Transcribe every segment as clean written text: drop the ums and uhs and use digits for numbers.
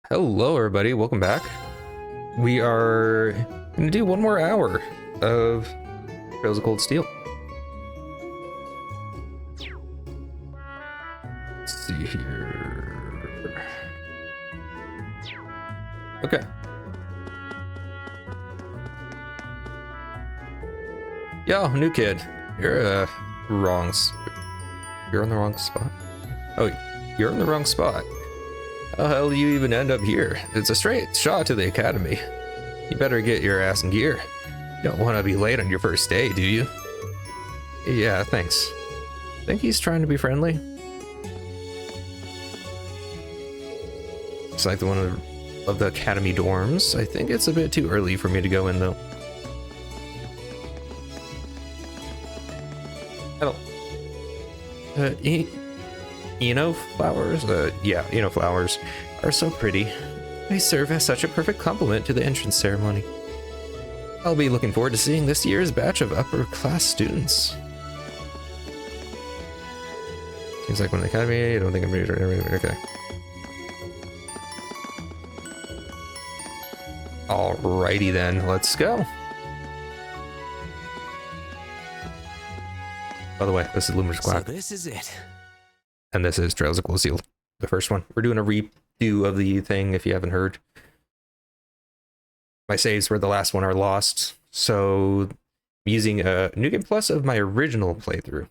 Hello, everybody. Welcome back. We are going to do one more hour of Trails of Cold Steel. Let's see here. Okay. Yo, new kid. You're you're on the wrong spot. Oh, you're in the wrong spot. How the hell do you even end up here? It's a straight shot to the academy. You better get your ass in gear. You don't want to be late on your first day, do you? Yeah, thanks. Think he's trying to be friendly? It's like the one of the academy dorms. I think it's a bit too early for me to go in, though. Hello. Flowers? Yeah, flowers are so pretty. They serve as such a perfect complement to the entrance ceremony. I'll be looking forward to seeing this year's batch of upper class students. Seems like when the academy, I don't think I'm ready. Okay. Alrighty then, let's go. By the way, this is Luminous Black. So this is it. And this is Trails of Cold Steel, the first one. We're doing a redo of the thing, if you haven't heard. My saves for the last one are lost, so I'm using a New Game Plus of my original playthrough.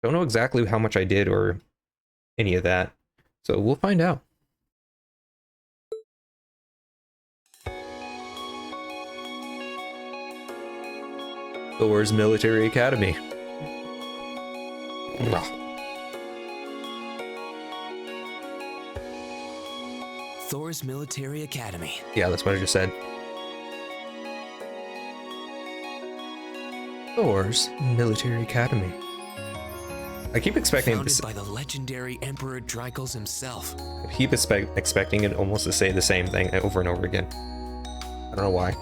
Don't know exactly how much I did or any of that, so we'll find out. Thor's Military Academy. Thor's Military Academy. Yeah, that's what I just said. Thor's Military Academy. I keep expecting Founded by the legendary Emperor Drykles himself. I keep expecting it almost to say the same thing over and over again. I don't know why.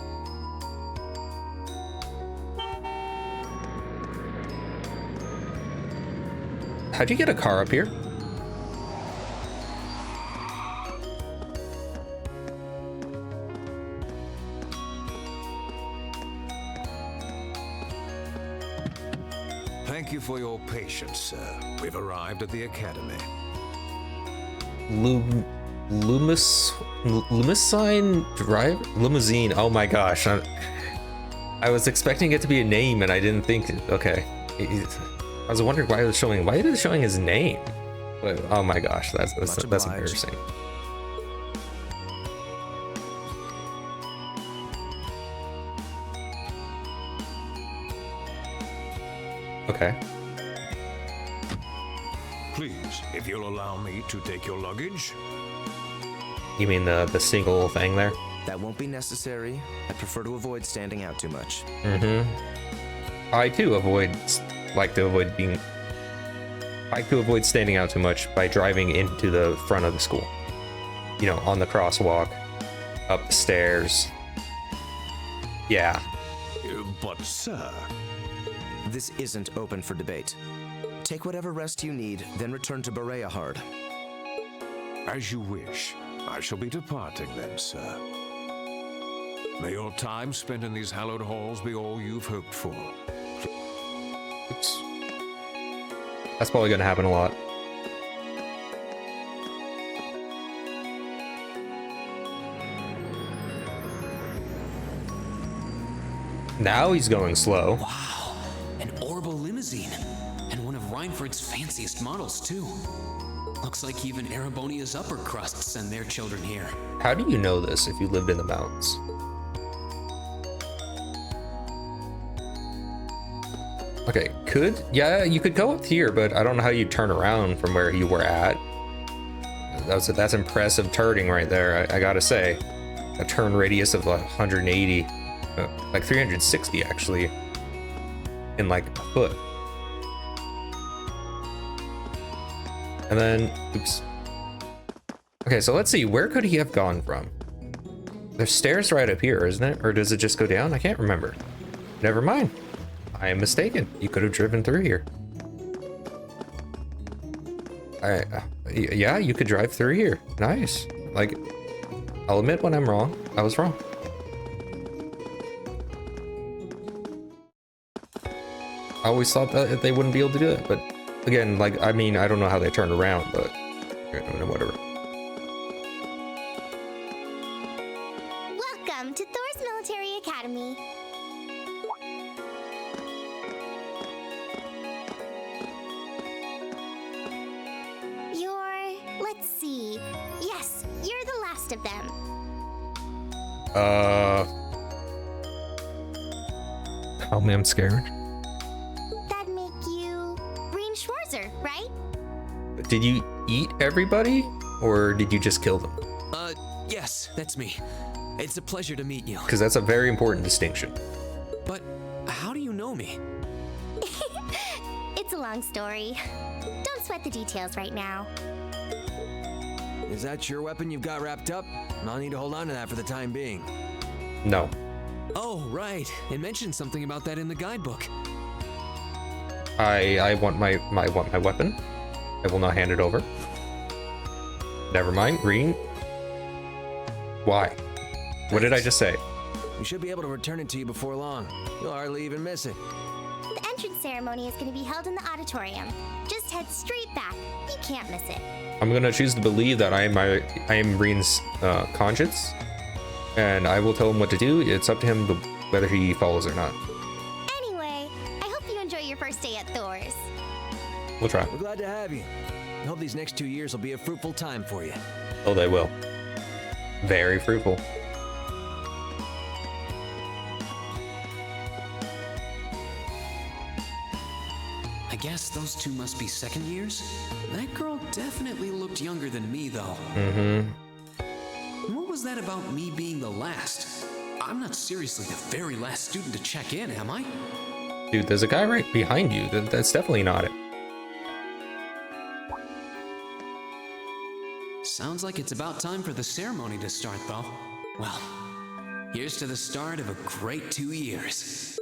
How'd you get a car up here? Thank you for your patience, sir. We've arrived at the academy. Limousine drive? Limousine. Oh my gosh. I was expecting it to be a name and I didn't think. Okay. I was wondering why it was showing. Why is it showing his name? But, oh my gosh, that's embarrassing. Okay. Please, if you'll allow me to take your luggage. You mean the single thing there? That won't be necessary. I prefer to avoid standing out too much. Mm-hmm. I too like to avoid standing out too much by driving into the front of the school. You know, on the crosswalk, up the stairs. Yeah. But, sir. This isn't open for debate. Take whatever rest you need, then return to Bereahard. As you wish. I shall be departing then, sir. May your time spent in these hallowed halls be all you've hoped for. Oops. That's probably gonna happen a lot. Now he's going slow. Wow, an Orbital limousine, and one of Reinford's fanciest models too. Looks like even Erebonia's upper crusts send their children here. How do you know this if you lived in the mountains? Okay, yeah, you could go up here, but I don't know how you turn around from where you were at. That's impressive turning right there, I gotta say. A turn radius of 180, like 360 actually, in like a foot. And then, oops. Okay, so let's see, where could he have gone from? There's stairs right up here, isn't it? Or does it just go down? I can't remember. Never mind. I am mistaken. You could have driven through here. Yeah, you could drive through here. Nice. Like, I'll admit when I'm wrong. I was wrong. I always thought that they wouldn't be able to do it, but again, like, I mean, I don't know how they turned around, but whatever. Welcome to Thor's Military Academy. Let's see. Yes, you're the last of them. Help me, I'm scared. That'd make you Breen Schwarzer, right? Did you eat everybody, or did you just kill them? Yes, that's me. It's a pleasure to meet you. Because that's a very important distinction. But how do you know me? It's a long story. Don't sweat the details right now. Is that your weapon you've got wrapped up? I'll need to hold on to that for the time being. No. Oh, right. It mentioned something about that in the guidebook. I want my weapon. I will not hand it over. Never mind. Green. Why? What did I just say? We should be able to return it to you before long. You'll hardly even miss it. The entrance ceremony is going to be held in the auditorium. Just head straight back. You can't miss it. I'm gonna choose to believe that I am Reen's conscience, and I will tell him what to do. It's up to him whether he follows or not. Anyway, I hope you enjoy your first day at Thor's. We'll try. We're glad to have you. I hope these next 2 years will be a fruitful time for you. Oh, they will. Very fruitful. I guess those two must be second years? That girl definitely looked younger than me, though. Mm-hmm. What was that about me being the last? I'm not seriously the very last student to check in, am I? Dude, there's a guy right behind you. That's definitely not it. Sounds like it's about time for the ceremony to start, though. Well, here's to the start of a great 2 years.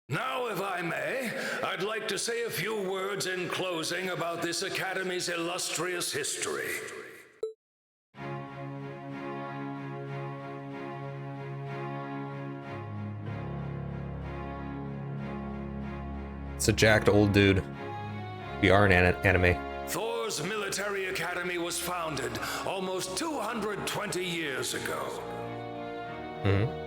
Now, if I may, I'd like to say a few words in closing about this Academy's illustrious history. It's a jacked old dude. We are an anime. Thor's Military Academy was founded almost 220 years ago. Mm-hmm.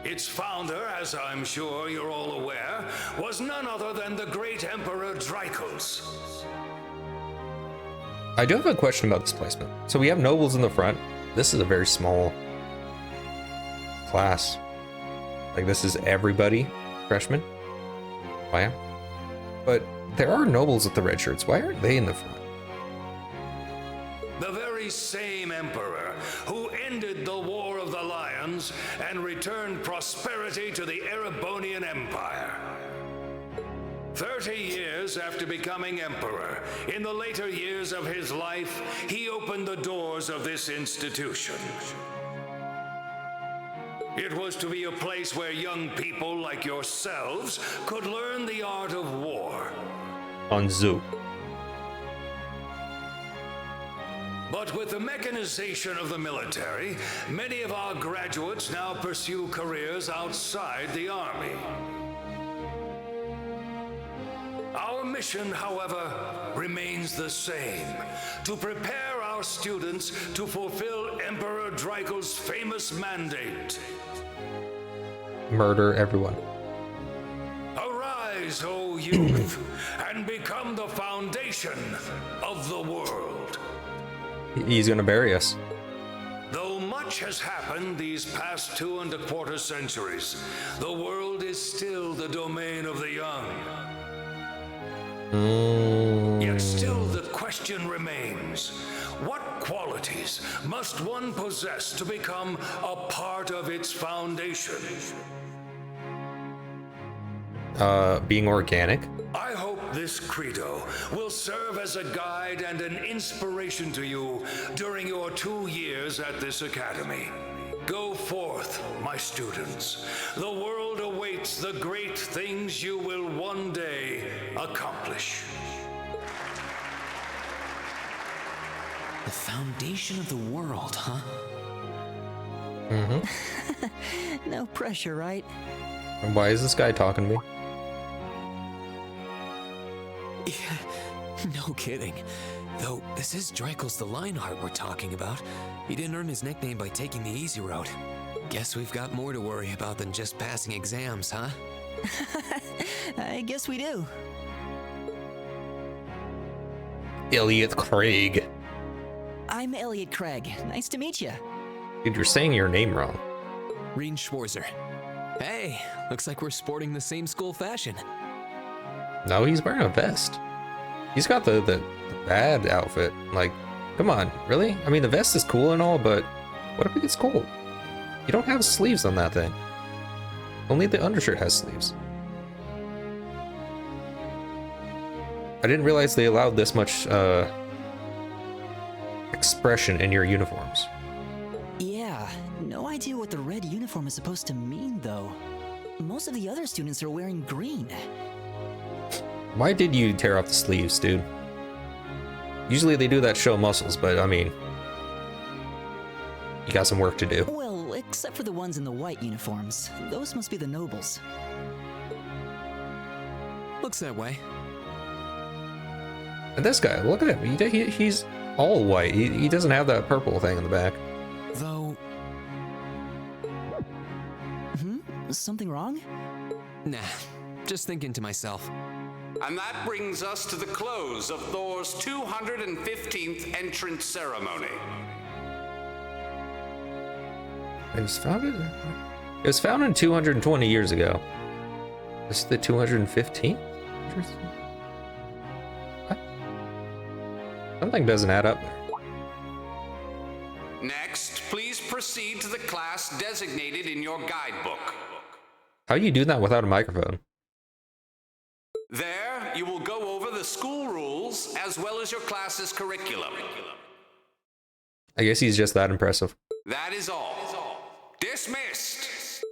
Its founder, as I'm sure you're all aware, was none other than the great Emperor Drycles. I do have a question about this placement. So we have nobles in the front. This is a very small class. Like, this is everybody, freshmen. Wow. But there are nobles with the red shirts. Why aren't they in the front? The very same emperor who ended the War of the Lions and returned prosperity to the Erebonian Empire. 30 years after becoming emperor, in the later years of his life, he opened the doors of this institution. It was to be a place where young people like yourselves could learn the art of war. On Zoo. But with the mechanization of the military, many of our graduates now pursue careers outside the Army. Our mission, however, remains the same: to prepare our students to fulfill Emperor Drycles' famous mandate. Murder everyone. Arise, O youth, and become the foundation of the world. He's gonna bury us. Though much has happened these past 2¼ centuries, the world is still the domain of the young. Yet still the question remains: what qualities must one possess to become a part of its foundation? Being organic. I hope this credo will serve as a guide and an inspiration to you during your 2 years at this academy. Go forth, my students. The world awaits the great things you will one day accomplish. The foundation of the world, huh? No pressure, right? And why is this guy talking to me? No kidding. Though, this is Dreikel's the Lionheart we're talking about. He didn't earn his nickname by taking the easy road. Guess we've got more to worry about than just passing exams, huh? I guess we do. Elliot Craig. I'm Elliot Craig. Nice to meet you. Dude, you're saying your name wrong. Reen Schwarzer. Hey, looks like we're sporting the same school fashion. No, he's wearing a vest. He's got the bad outfit. Like, come on, really? I mean, the vest is cool and all, but what if it gets cold? You don't have sleeves on that thing. Only the undershirt has sleeves. I didn't realize they allowed this much expression in your uniforms. Yeah, no idea what the red uniform is supposed to mean, though. Most of the other students are wearing green. Why did you tear off the sleeves, dude? Usually they do that to show muscles, but I mean, you got some work to do. Well, except for the ones in the white uniforms. Those must be the nobles. Looks that way. And this guy, look at him. He's all white. He doesn't have that purple thing in the back. Though, Something wrong? nah, just thinking to myself. And that brings us to the close of Thor's 215th entrance ceremony. It was founded. It was founded 220 years ago. This is the 215th. What? Something doesn't add up there. Next, please proceed to the class designated in your guidebook. How do you do that without a microphone? There, you will go over the school rules as well as your class's curriculum. I guess he's just that impressive. That is all. Dismissed!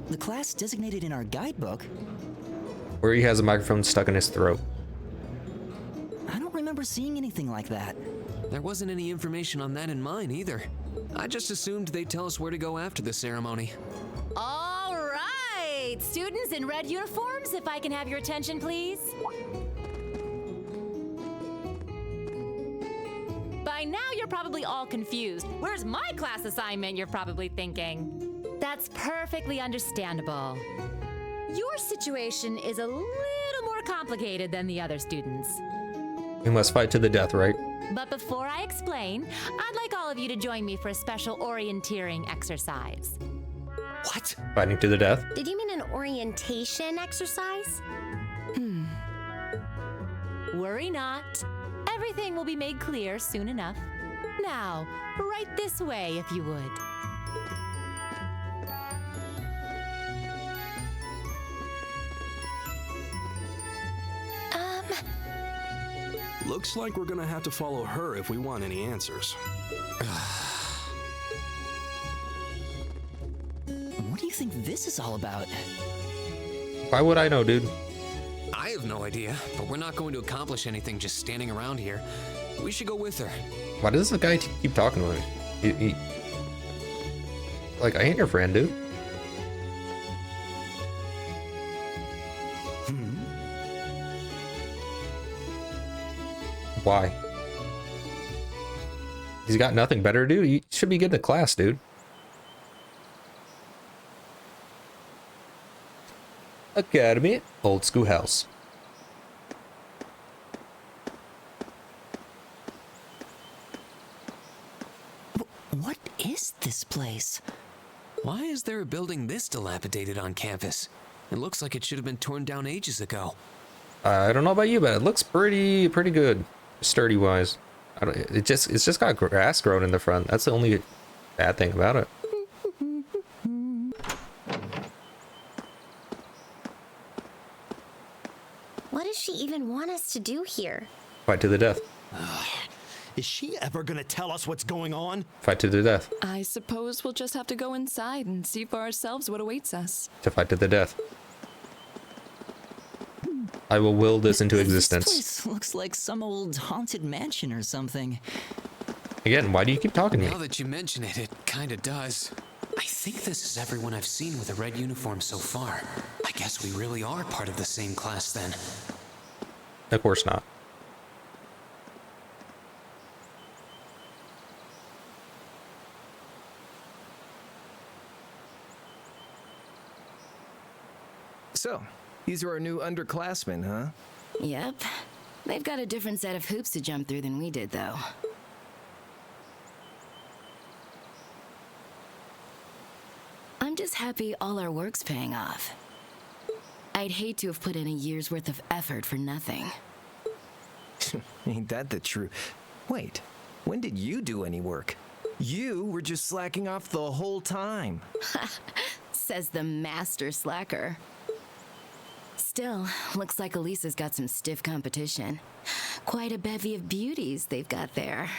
The class designated in our guidebook? Where he has a microphone stuck in his throat. I don't remember seeing anything like that. There wasn't any information on that in mine either. I just assumed they'd tell us where to go after the ceremony. All right, students in red uniforms, if I can have your attention, please. By now, you're probably all confused. Where's my class assignment, you're probably thinking. That's perfectly understandable. Your situation is a little more complicated than the other students. We must fight to the death, right? But before I explain, I'd like all of you to join me for a special orienteering exercise. What? Fighting to the death. Did you mean an orientation exercise? Worry not. Everything will be made clear soon enough. Now, right this way if you would. Looks like we're gonna have to follow her if we want any answers. What do you think this is all about? Why would I know, dude? I have no idea, but we're not going to accomplish anything just standing around here. We should go with her. Why does this guy keep talking to me? Like, I ain't your friend, dude. Why? He's got nothing better to do. You should be getting to class, dude. Academy, old schoolhouse. What is this place? Why is there a building this dilapidated on campus? It looks like it should have been torn down ages ago. I don't know about you, but it looks pretty good, sturdy wise. It's just got grass growing in the front. That's the only bad thing about it. What does she even want us to do here? Fight to the death. Is she ever gonna tell us what's going on? Fight to the death. I suppose we'll just have to go inside and see for ourselves what awaits us. To fight to the death. I will will this into existence. This place looks like some old haunted mansion or something. Again, why do you keep talking to Now me? that you mention it, it kinda does. I think this is everyone I've seen with a red uniform so far. I guess we really are part of the same class then. Of course not. So, these are our new underclassmen, huh? Yep. They've got a different set of hoops to jump through than we did, though. I'm just happy all our work's paying off. I'd hate to have put in a year's worth of effort for nothing. Ain't that the truth? Wait, when did you do any work? You were just slacking off the whole time. Says the master slacker. Still, looks like Elisa's got some stiff competition. Quite a bevy of beauties they've got there.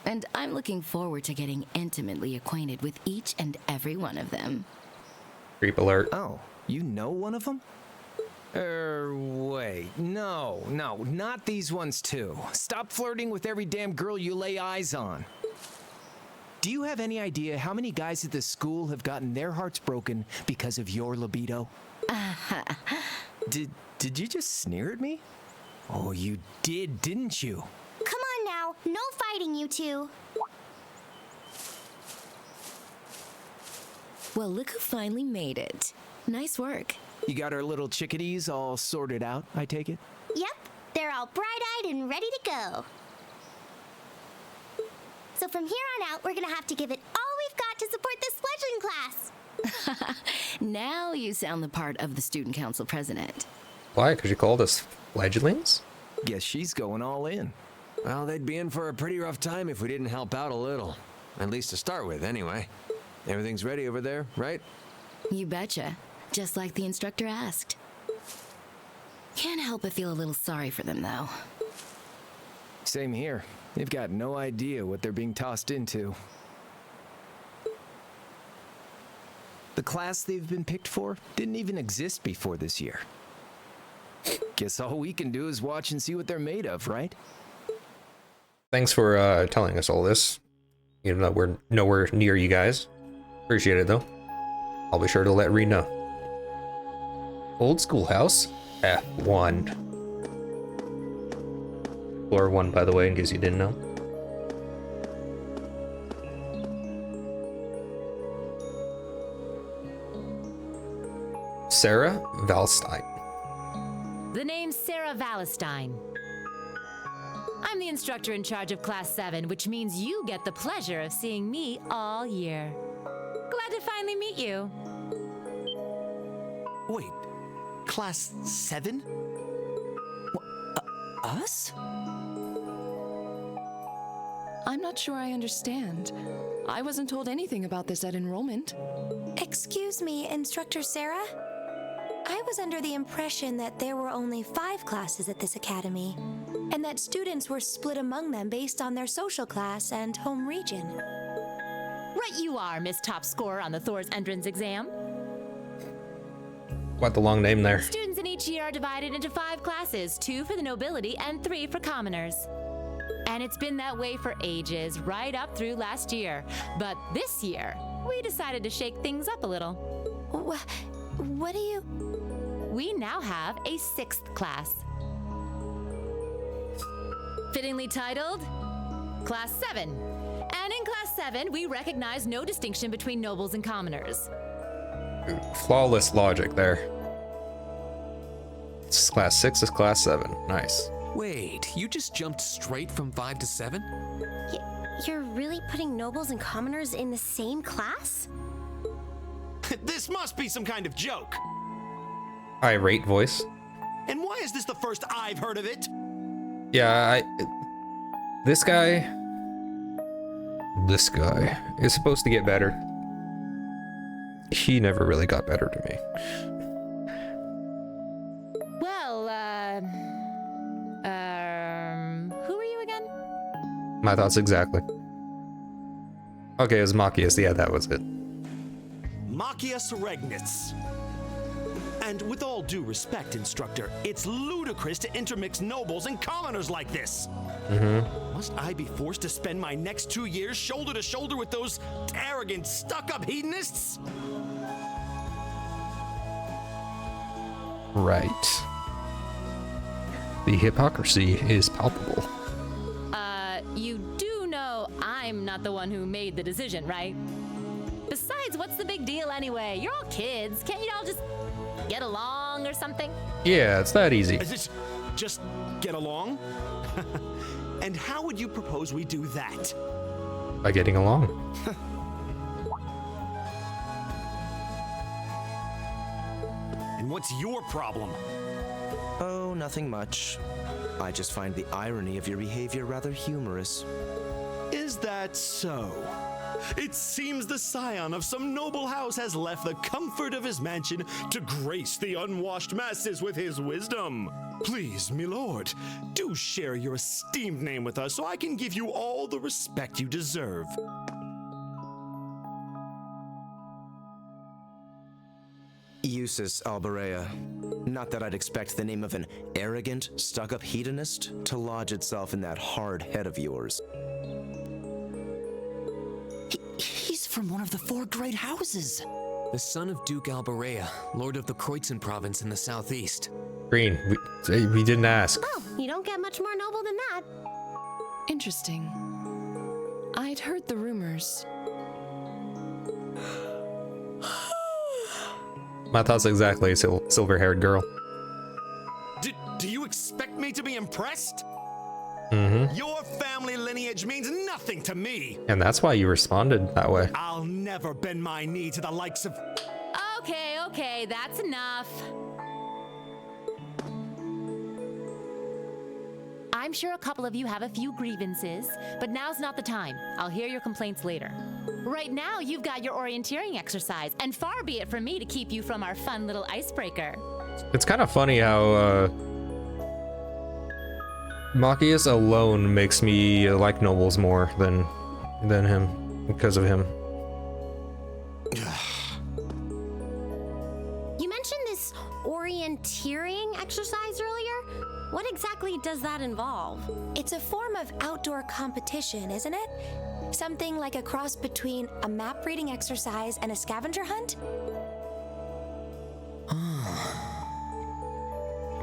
And I'm looking forward to getting intimately acquainted with each and every one of them. Creep alert. Oh, you know one of them? Wait. No, not these ones too. Stop flirting with every damn girl you lay eyes on. Do you have any idea how many guys at this school have gotten their hearts broken because of your libido? Did you just sneer at me? Oh, you did, didn't you? Come on now, no fighting, you two. Well, look who finally made it. Nice work. You got our little chickadees all sorted out, I take it? Yep, they're all bright-eyed and ready to go. So from here on out, we're gonna have to give it all we've got to support this fledgling class. Now you sound the part of the student council president. Why? Because you called us fledglings? Guess she's going all in. Well, they'd be in for a pretty rough time if we didn't help out a little. At least to start with, anyway. Everything's ready over there, right? You betcha. Just like the instructor asked. Can't help but feel a little sorry for them, though. Same here. They've got no idea what they're being tossed into. The class they've been picked for didn't even exist before this year. Guess all we can do is watch and see what they're made of, right? Thanks for telling us all this. Even though we're nowhere near you guys. Appreciate it, though. I'll be sure to let Reed know. Old schoolhouse, F1. Floor 1, by the way, in case you didn't know. Sarah Valstein. The name's Sarah Valstein. I'm the instructor in charge of Class 7, which means you get the pleasure of seeing me all year. Glad to finally meet you. Wait, Class 7? Us? I'm not sure I understand. I wasn't told anything about this at enrollment. Excuse me, Instructor Sarah? I was under the impression that there were only 5 classes at this academy, and that students were split among them based on their social class and home region. Right you are, Miss Top Scorer on the Thor's entrance exam. Quite the long name there. Students in each year are divided into 5 classes, 2 for the nobility and 3 for commoners. And it's been that way for ages, right up through last year. But this year, we decided to shake things up a little. What do you... We now have a 6th class. Fittingly titled, Class 7. And in Class 7, we recognize no distinction between nobles and commoners. Flawless logic there. This is Class 6, this is Class 7. Nice. Wait, you just jumped straight from 5 to 7? You're really putting nobles and commoners in the same class? This must be some kind of joke. Irate voice. And why is this the first I've heard of it? Yeah, this guy is supposed to get better. He never really got better to me. Well, who are you again? My thoughts exactly. Okay, it was Machias. Yeah, that was it. Machias Regnitz. And with all due respect, Instructor, it's ludicrous to intermix nobles and commoners like this. Must I be forced to spend my next 2 years shoulder to shoulder with those arrogant, stuck-up hedonists? Right. The hypocrisy is palpable. You do know I'm not the one who made the decision, right? Besides, what's the big deal anyway? You're all kids. Can't you all just get along or something? Yeah, it's that easy. Is it just get along? And how would you propose we do that? By getting along. And what's your problem? Oh, nothing much. I just find the irony of your behavior rather humorous. Is that so? It seems the scion of some noble house has left the comfort of his mansion to grace the unwashed masses with his wisdom. Please, milord, do share your esteemed name with us so I can give you all the respect you deserve. Eustace Alberea. Not that I'd expect the name of an arrogant, stuck-up hedonist to lodge itself in that hard head of yours. He's from one of the 4 great houses. The son of Duke Alberea, Lord of the Kreutzen province in the southeast. Green, we didn't ask. Oh, you don't get much more noble than that. Interesting. I'd heard the rumors. My thoughts exactly, silver-haired girl. Do you expect me to be impressed? Mm-hmm. Your family lineage means nothing to me. And that's why you responded that way. I'll never bend my knee to the likes of... Okay, that's enough. I'm sure a couple of you have a few grievances, but now's not the time. I'll hear your complaints later. Right now, you've got your orienteering exercise, and far be it from me to keep you from our fun little icebreaker. It's kind of funny how Machias alone makes me like nobles more than him because of him. You mentioned this orienteering exercise earlier. What exactly does that involve? It's a form of outdoor competition, isn't it? Something like a cross between a map reading exercise and a scavenger hunt?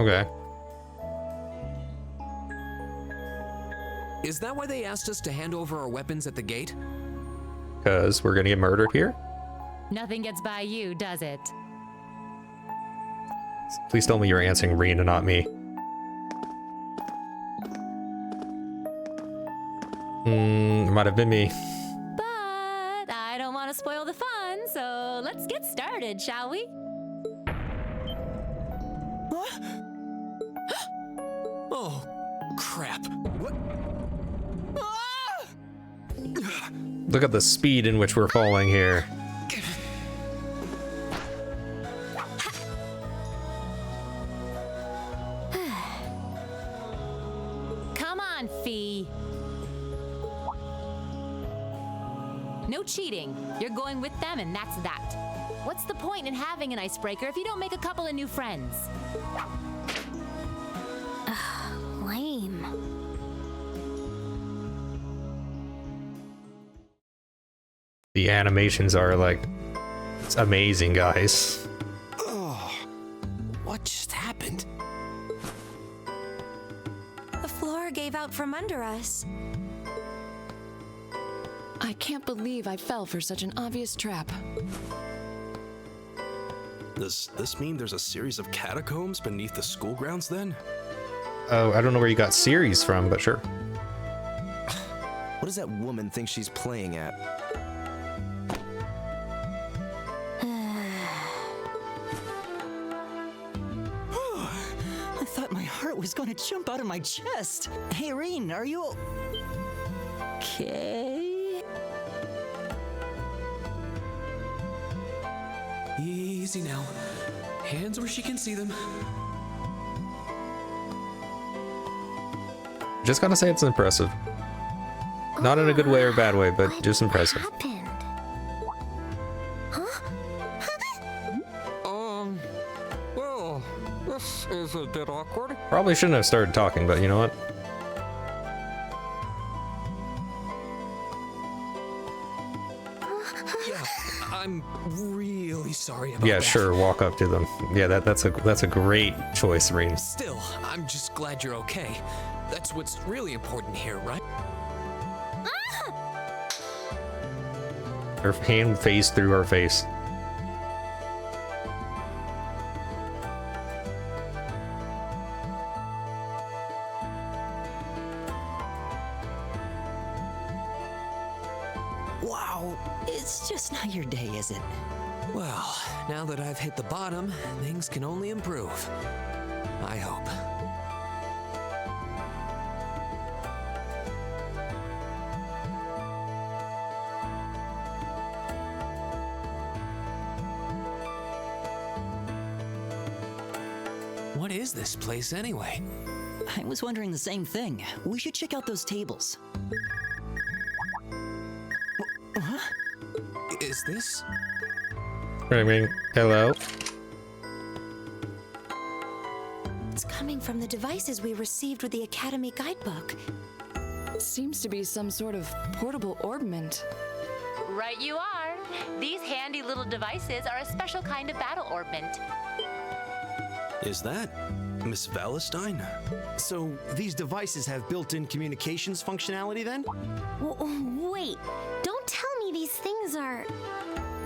Okay. Is that why they asked us to hand over our weapons at the gate? Because we're gonna get murdered here? Nothing gets by you, does it? Please tell me you're answering Reen and not me. It might have been me. But I don't want to spoil the fun, so let's get started, shall we? Oh, crap. What? Look at the speed in which we're falling here. Come on, Fee. No cheating. You're going with them, and that's that. What's the point in having an icebreaker if you don't make a couple of new friends? Lame. The animations are like, it's amazing, guys. Oh, what just happened? The floor gave out from under us. I can't believe I fell for such an obvious trap. Does this mean there's a series of catacombs beneath the school grounds then? Oh, I don't know where you got series from, but sure. What does that woman think she's playing at? I thought my heart was going to jump out of my chest. Hey, Reen, are you okay? Easy now. Hands where she can see them. Just gotta say it's impressive. Not in a good way or bad way, but just impressive. bit awkward. Probably shouldn't have started talking, but you know what? Yeah, I'm really sorry about Yeah, that. sure. Walk up to them. Yeah, that's a great choice, Reem. Still, I'm just glad you're okay. That's what's really important here, right? Her hand phased through her face. Wow, it's just not your day, is it? Well, now that I've hit the bottom, things can only improve. I hope. What is this place anyway? I was wondering the same thing. We should check out those tables. Is this? Ring. Hello. It's coming from the devices we received with the Academy guidebook. Seems to be some sort of portable orbment. Right you are. These handy little devices are a special kind of battle orbment. Is that Miss Valestine? So these devices have built-in communications functionality then? Wait, don't tell me these things are...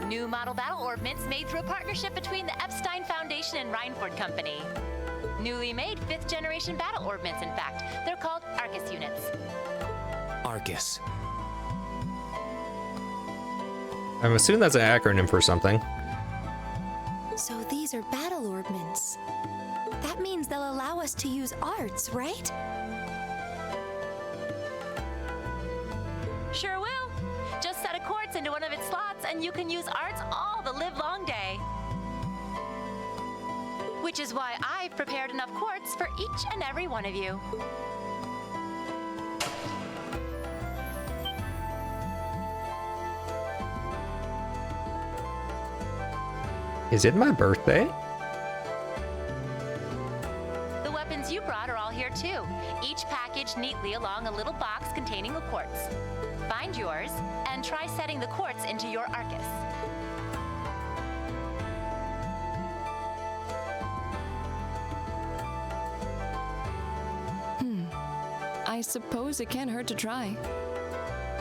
New model battle orbments made through a partnership between the Epstein Foundation and Reinford Company. Newly made 5th generation battle orbments, in fact. They're called Arcus units. Arcus. I'm assuming that's an acronym for something. So these are battle orbments. That means they'll allow us to use arts, right? Sure will. Just set a quartz into one of its slots and you can use arts all the live-long day. Which is why I've prepared enough quartz for each and every one of you. Is it my birthday? The weapons you brought are all here too, each packaged neatly along a little box containing a quartz. Find yours and try setting the quartz into your Arcus. I suppose it can't hurt to try.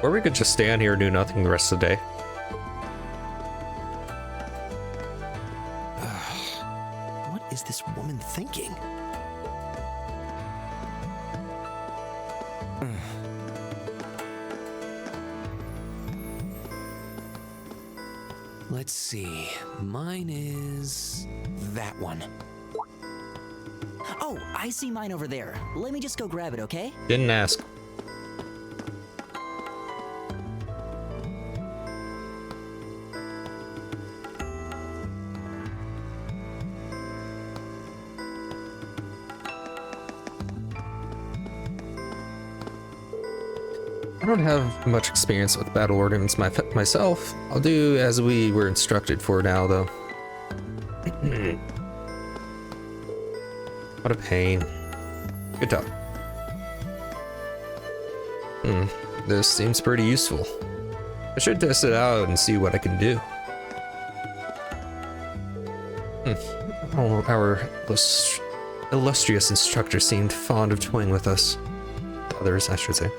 Or we could just stand here and do nothing the rest of the day. What is this woman thinking? Let's see. Mine is that one. Oh, I see mine over there. Let me just go grab it, okay? Didn't ask. I don't have much experience with battle ordnance myself. I'll do as we were instructed for now, though. What a pain. Good talk. This seems pretty useful. I should test it out and see what I can do. Oh, our illustrious instructor seemed fond of toying with us. Others, I should say.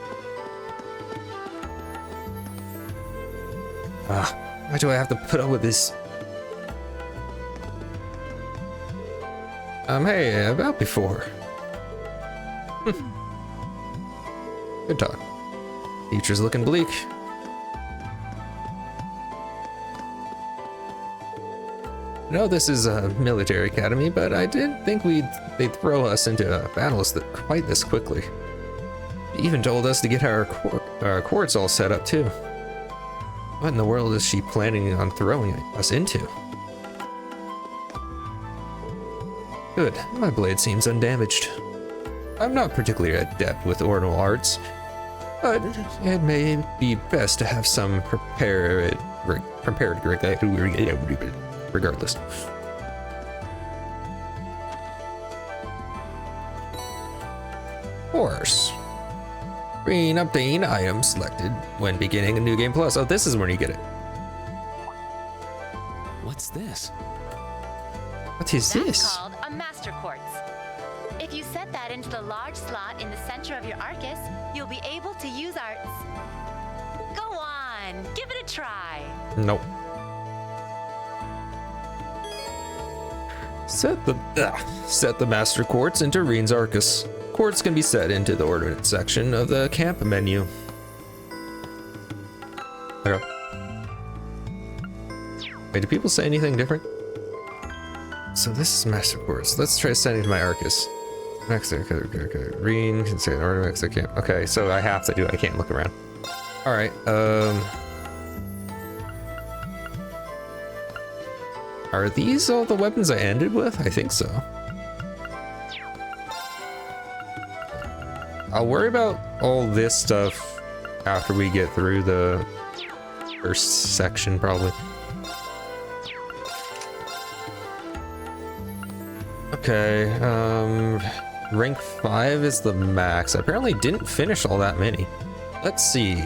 Why do I have to put up with this? Hey, about before. Good talk. Future's looking bleak. No, this is a military academy, but I didn't think they'd throw us into battles quite this quickly. They even told us to get our quartz all set up too. What in the world is she planning on throwing us into? Good, my blade seems undamaged. I'm not particularly adept with ordinal arts, but it may be best to have some prepared regardless. course. Green obtain item selected when beginning a new game plus. Oh, this is when you get it. What's this? What is That's this? called a Master Quartz. If you set that into the large slot in the center of your Arcus, you'll be able to use arts. Go on, give it a try. Nope. Set the Master Quartz into Reen's Arcus. Quartz can be set into the Ordnance section of the camp menu. Okay. Wait, do people say anything different? So this is Master Quartz. Let's try setting to my Arcus. Next, okay. Reen can say an Ordnance. I can't. Okay, so I have to do it. I can't look around. All right. Are these all the weapons I ended with? I think so. I'll worry about all this stuff after we get through the first section, probably. Okay, rank 5 is the max. I apparently didn't finish all that many. Let's see.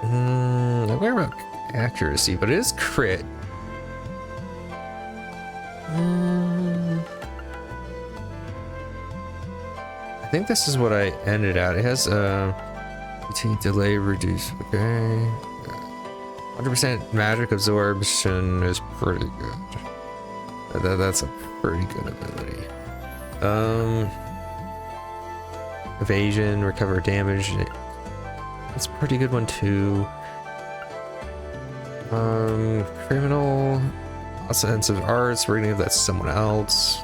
I worry about accuracy, but it is crit. I think this is what I ended at. It has delay reduce. Okay, 100% magic absorption is pretty good. That's a pretty good ability. Evasion, recover damage. That's a pretty good one too. Criminal, offensive arts. We're gonna give that to someone else.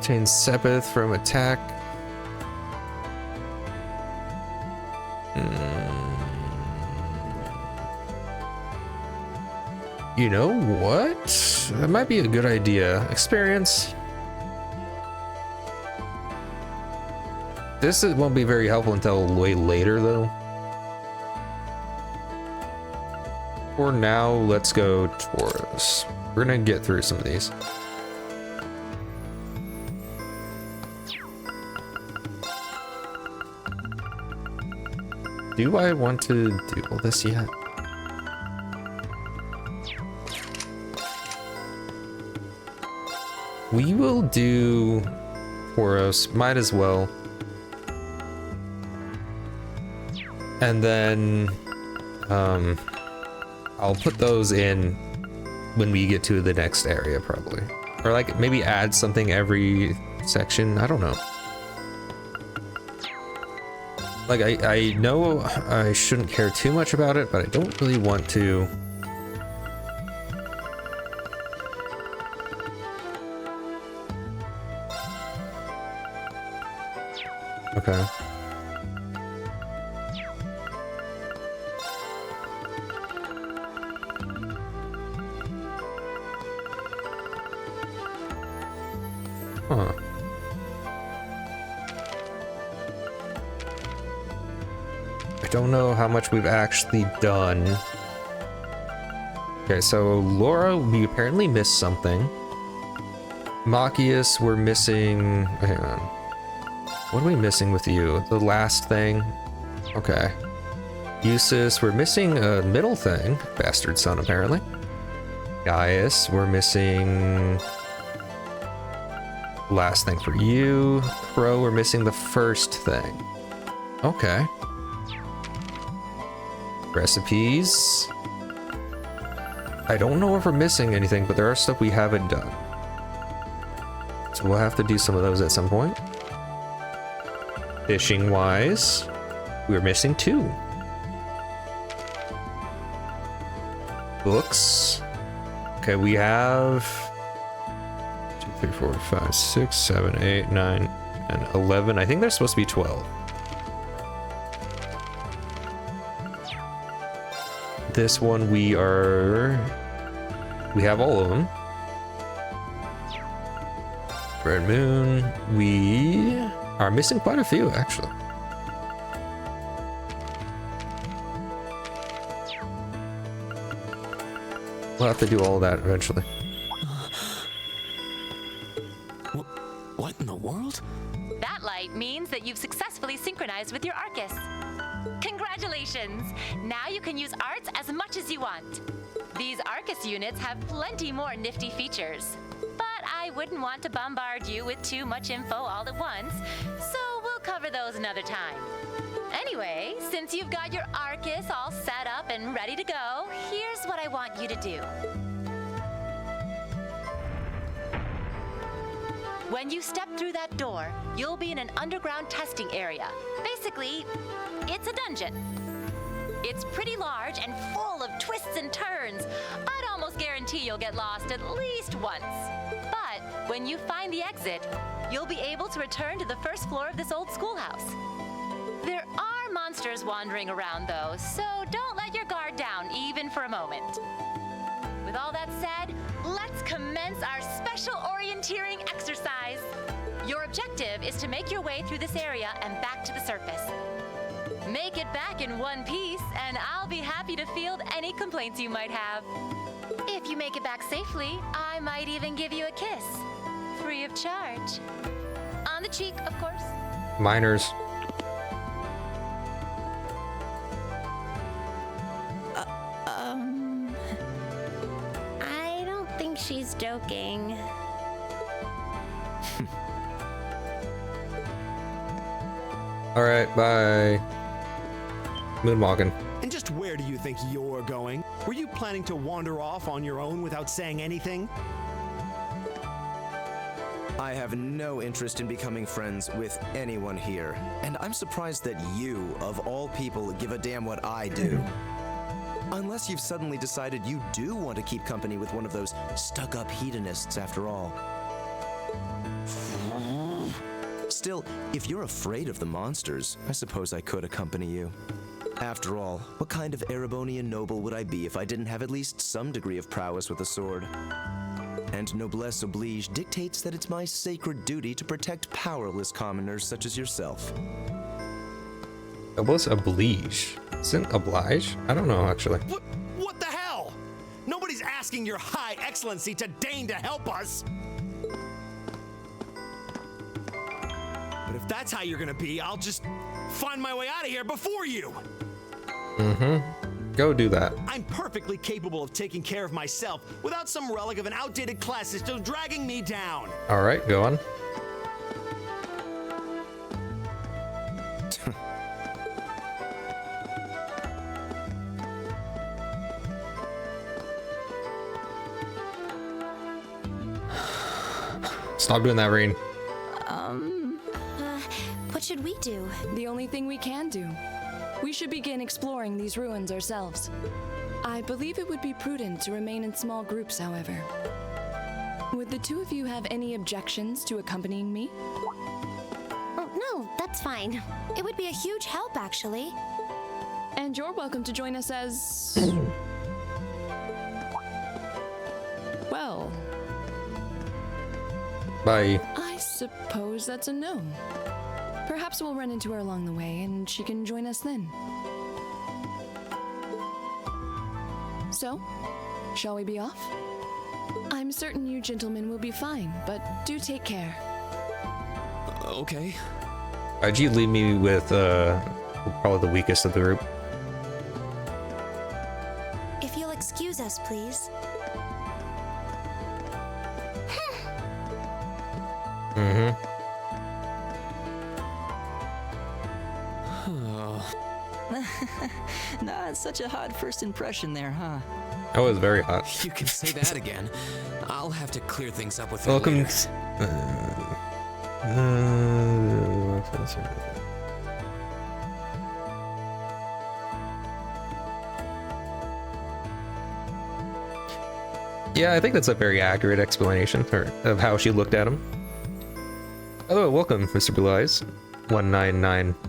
Change Sepith from attack. You know what? That might be a good idea. Experience. This won't be very helpful until way later, though. For now, let's go Taurus. We're gonna get through some of these. Do I want to do all this yet? We will do Taurus, might as well. And then I'll put those in when we get to the next area, probably. Or like maybe add something every section, I don't know. Like I know I shouldn't care too much about it, but I don't really want to. Okay. Huh. I don't know how much we've actually done. Okay, so Laura, we apparently missed something. Machias, we're missing. Hang on. What are we missing with you? The last thing? Okay. Eustace, we're missing a middle thing. Bastard son, apparently. Gaius, we're missing. Last thing for you. Crow, we're missing the first thing. Okay. Recipes. I don't know if we're missing anything, but there are stuff we haven't done. So we'll have to do some of those at some point. Fishing wise, we're missing 2. Books. Okay, we have 2, 3, 4, 5, 6, 7, 8, 9, and 11. I think there's supposed to be 12. This one we have all of them. Red Moon, we are missing quite a few actually. We'll have to do all of that eventually. What in the world? That light means that you've successfully synchronized with your Arcus. Congratulations! Now you can use arts as much as you want. These Arcus units have plenty more nifty features. But I wouldn't want to bombard you with too much info all at once, so we'll cover those another time. Anyway, since you've got your Arcus all set up and ready to go, here's what I want you to do. When you step through that door, you'll be in an underground testing area. Basically, it's a dungeon. It's pretty large and full of twists and turns. I'd almost guarantee you'll get lost at least once. But when you find the exit, you'll be able to return to the first floor of this old schoolhouse. There are monsters wandering around, though, so don't let your guard down, even for a moment. With all that said, let's commence our special orienteering exercise. Your objective is to make your way through this area and back to the surface. Make it back in one piece, and I'll be happy to field any complaints you might have. If you make it back safely, I might even give you a kiss. Free of charge. On the cheek, of course. Minors. I don't think she's joking. Alright, bye. Moonwalking. And just where do you think you're going? Were you planning to wander off on your own without saying anything? I have no interest in becoming friends with anyone here, and I'm surprised that you, of all people, give a damn what I do. Unless you've suddenly decided you do want to keep company with one of those stuck-up hedonists after all. Still, if you're afraid of the monsters, I suppose I could accompany you. After all, what kind of Erebonian noble would I be if I didn't have at least some degree of prowess with a sword? And noblesse oblige dictates that it's my sacred duty to protect powerless commoners such as yourself. Noblesse oblige? Isn't oblige? I don't know, actually. What the hell? Nobody's asking your high excellency to deign to help us. But if that's how you're gonna be, I'll just find my way out of here before you. Go do that. I'm perfectly capable of taking care of myself without some relic of an outdated class system dragging me down. Alright, go on. Stop doing that, Rean. What should we do? The only thing we can do. We should begin exploring these ruins ourselves. I believe it would be prudent to remain in small groups, however. Would the two of you have any objections to accompanying me? Oh, no, that's fine. It would be a huge help, actually. And you're welcome to join us as... well... Bye. I suppose that's a no. Perhaps we'll run into her along the way, and she can join us then. So, shall we be off? I'm certain you gentlemen will be fine, but do take care. Okay. Why'd you leave me with probably the weakest of the group? If you'll excuse us, please. Not such a hot first impression there, huh? That was very hot. You can say that again. I'll have to clear things up with her Welcome. later. Yeah, I think that's a very accurate explanation of how she looked at him. Hello, welcome, Mr. Blue Eyes. 1991.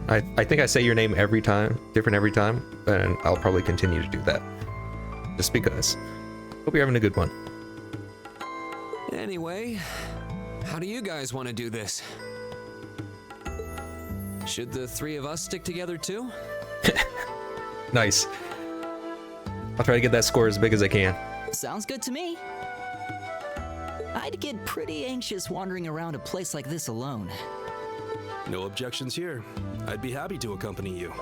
I think I say your name every time, different every time, and I'll probably continue to do that. Just because. Hope you're having a good one. Anyway, how do you guys want to do this? Should the three of us stick together too? Nice. I'll try to get that score as big as I can. Sounds good to me. I'd get pretty anxious wandering around a place like this alone. No objections here. I'd be happy to accompany you.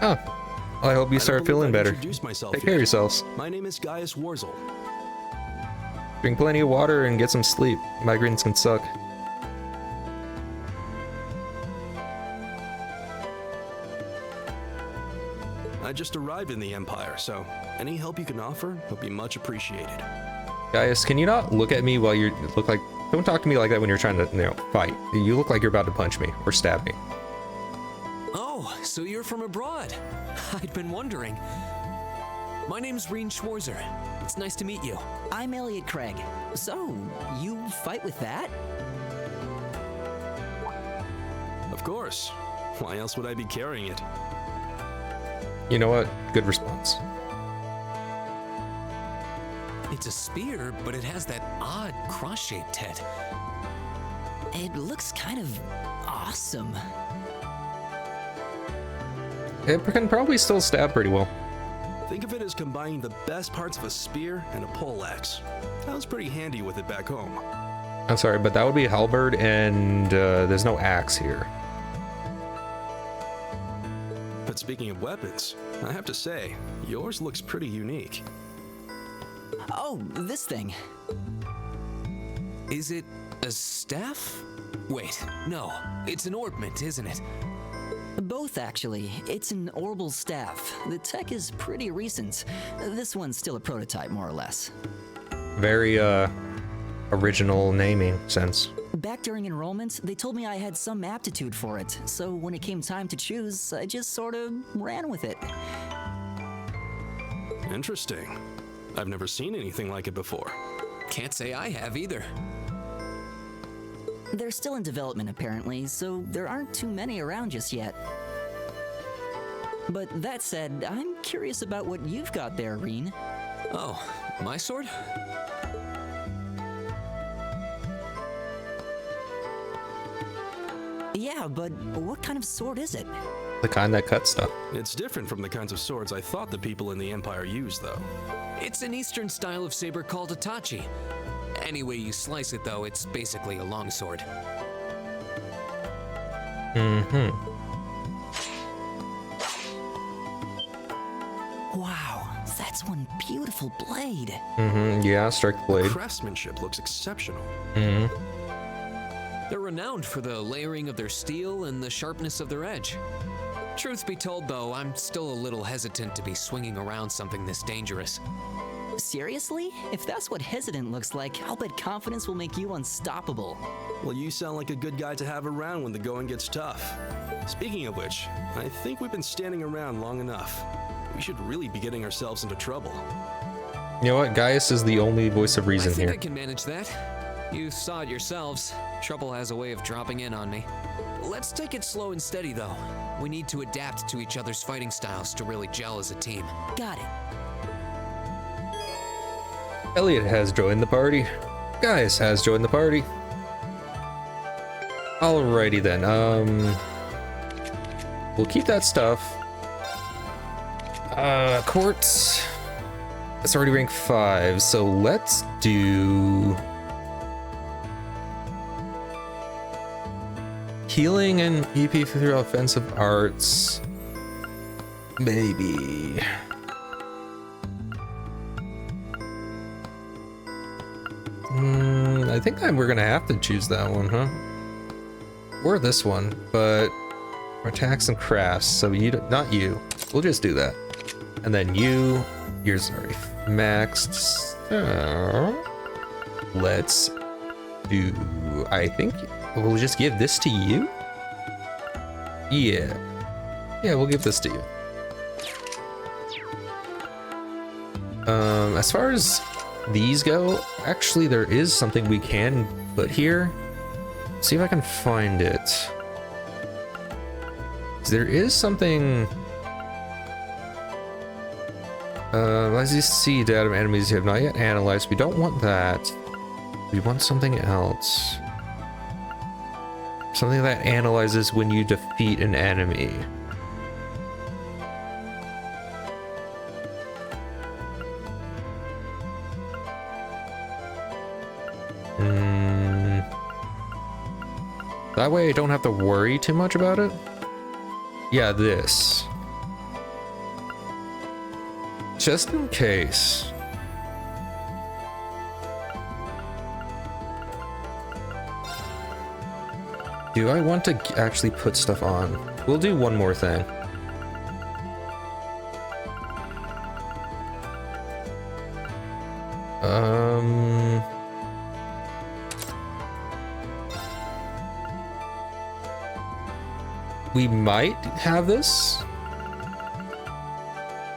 Oh, well, I hope you start feeling better. Introduce myself Take care of yourselves. My name is Gaius Warzel. Drink plenty of water and get some sleep. Migraines can suck. I just arrived in the Empire, so any help you can offer will be much appreciated. Gaius, can you not look at me while you look like... Don't talk to me like that when you're trying to, fight. You look like you're about to punch me or stab me. Oh, so you're from abroad. I'd been wondering. My name's Reen Schwarzer. It's nice to meet you. I'm Elliot Craig. So, you fight with that? Of course. Why else would I be carrying it? You know what? Good response. It's a spear, but it has that odd cross-shaped head. It looks kind of awesome. It can probably still stab pretty well. Think of it as combining the best parts of a spear and a poleaxe. I was pretty handy with it back home. I'm sorry, but that would be a halberd, and there's no axe here. But speaking of weapons, I have to say, yours looks pretty unique. Oh, this thing. Is it a staff? Wait, no. It's an ornament, isn't it? Both, actually. It's an orbal staff. The tech is pretty recent. This one's still a prototype, more or less. Very, original naming sense. Back during enrollment, they told me I had some aptitude for it, so when it came time to choose, I just sort of ran with it. Interesting. I've never seen anything like it before. Can't say I have either. They're still in development, apparently, so there aren't too many around just yet. But that said, I'm curious about what you've got there, Reen. Oh, my sword? Yeah, but what kind of sword is it? The kind that cuts stuff. It's different from the kinds of swords I thought the people in the Empire used, though. It's an Eastern style of saber called a tachi. Any way you slice it, though, it's basically a longsword. Mm-hmm. Wow, that's one beautiful blade. Mm-hmm, yeah, strike the blade. The craftsmanship looks exceptional. Mm-hmm. They're renowned for the layering of their steel and the sharpness of their edge. Truth be told, though, I'm still a little hesitant to be swinging around something this dangerous. Seriously? If that's what hesitant looks like, I'll bet confidence will make you unstoppable. Well, you sound like a good guy to have around when the going gets tough. Speaking of which, I think we've been standing around long enough. We should really be getting ourselves into trouble. You know what? Gaius is the only voice of reason I think here. I can manage that. You saw it yourselves. Trouble has a way of dropping in on me. Let's take it slow and steady, though. We need to adapt to each other's fighting styles to really gel as a team. Got it. Elliot has joined the party. Gaius has joined the party. Alrighty then. We'll keep that stuff. Quartz. It's already rank 5, so let's do healing and EP through offensive arts. Maybe. I think we're gonna have to choose that one, huh? Or this one, but attacks and crafts. So not you. We'll just do that. And then yours already maxed. So let's do. I think we'll just give this to you. Yeah, we'll give this to you. As far as these go, actually there is something we can put here. See if I can find it. There is something. As you see data of enemies you have not yet analyzed. We don't want that. We want something else. Something that analyzes when you defeat an enemy. That way I don't have to worry too much about it. Yeah, this. Just in case. Do I want to actually put stuff on? We'll do one more thing. We might have this.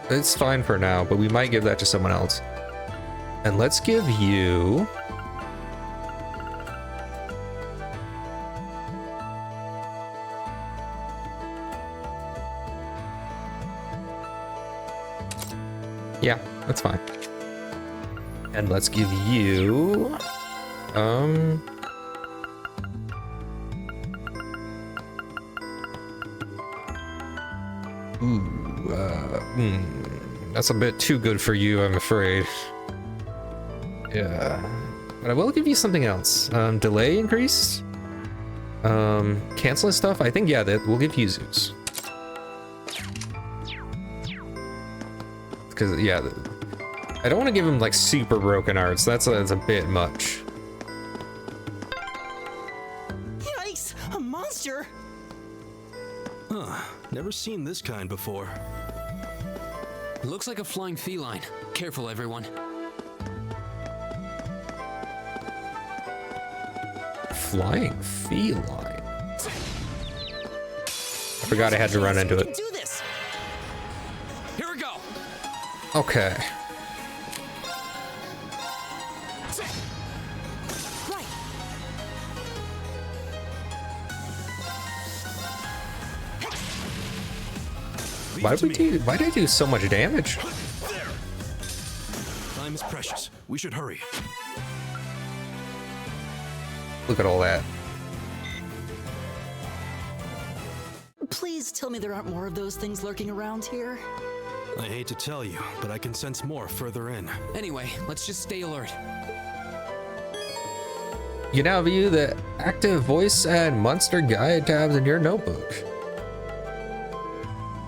It's fine for now, but we might give that to someone else. And let's give you... Yeah, that's fine. And let's give you... That's a bit too good for you, I'm afraid. Yeah. But I will give you something else. Delay increase? Canceling stuff? I think, yeah, that we'll give you Zeus. Because, yeah, I don't want to give him, like, super broken arts. That's a bit much. Yikes! A monster! Huh. Never seen this kind before. Looks like a flying feline. Careful, everyone. Flying feline? I forgot I had to run into it. Do this. Here we go. Okay. Right. Why did I do so much damage? Time is precious. We should hurry. Look at all that. Please tell me there aren't more of those things lurking around here. I hate to tell you, but I can sense more further in. Anyway, let's just stay alert. You now view the active voice and monster guide tabs in your notebook.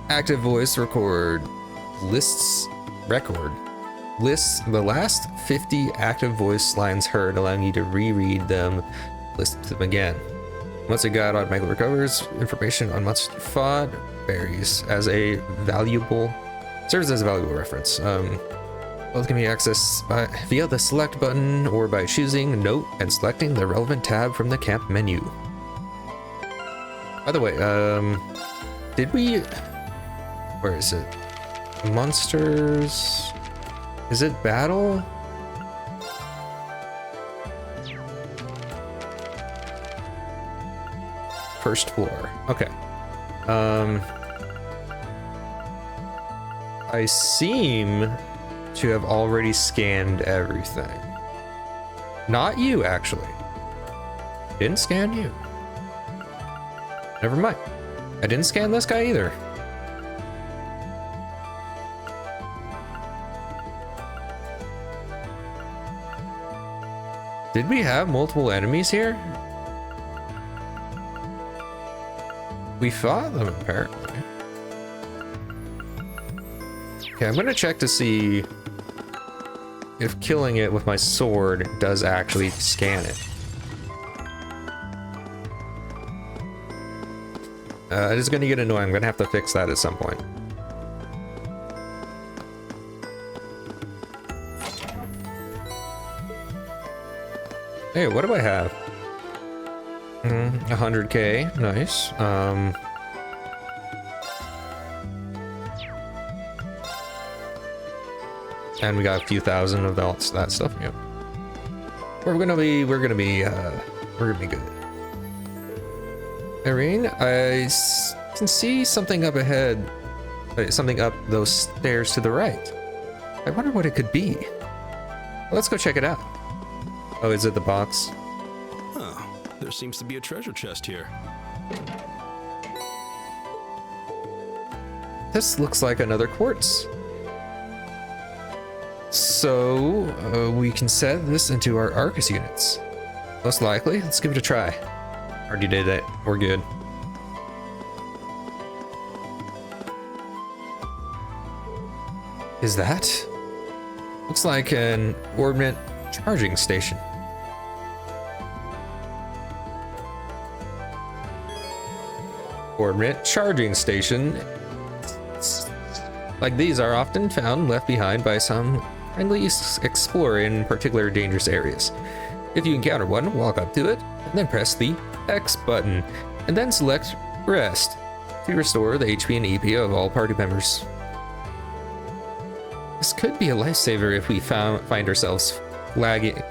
Active voice lists the last 50 active voice lines heard, allowing you to reread them, list them again. Monster guide automatically recovers information on monster fought, varies as a valuable, serves as a valuable reference. Both can be accessed via the select button or by choosing note and selecting the relevant tab from the camp menu. By the way, did we, where is it? Monsters, is it battle? First floor, okay. I seem to have already scanned everything. Not you, actually. Didn't scan you. Never mind. I didn't scan this guy either. Did we have multiple enemies here? We fought them, apparently. Okay, I'm gonna check to see if killing it with my sword does actually scan it. It is gonna get annoying. I'm gonna have to fix that at some point. Hey, what do I have? 100k, nice. And we got a few thousand of that stuff. Yep. We're gonna be good. Irene, I can see something up ahead. Something up those stairs to the right. I wonder what it could be. Let's go check it out. Oh, is it the box? Huh. There seems to be a treasure chest here. This looks like another quartz. So, we can set this into our Arcus units. Most likely. Let's give it a try. Already did it. We're good. Is that? Looks like an Orbment charging station. Orbment charging station. Like these are often found left behind by some friendly explorer in particular dangerous areas. If you encounter one, walk up to it, and then press the X button, and then select Rest to restore the HP and EP of all party members. This could be a lifesaver if we find ourselves flagging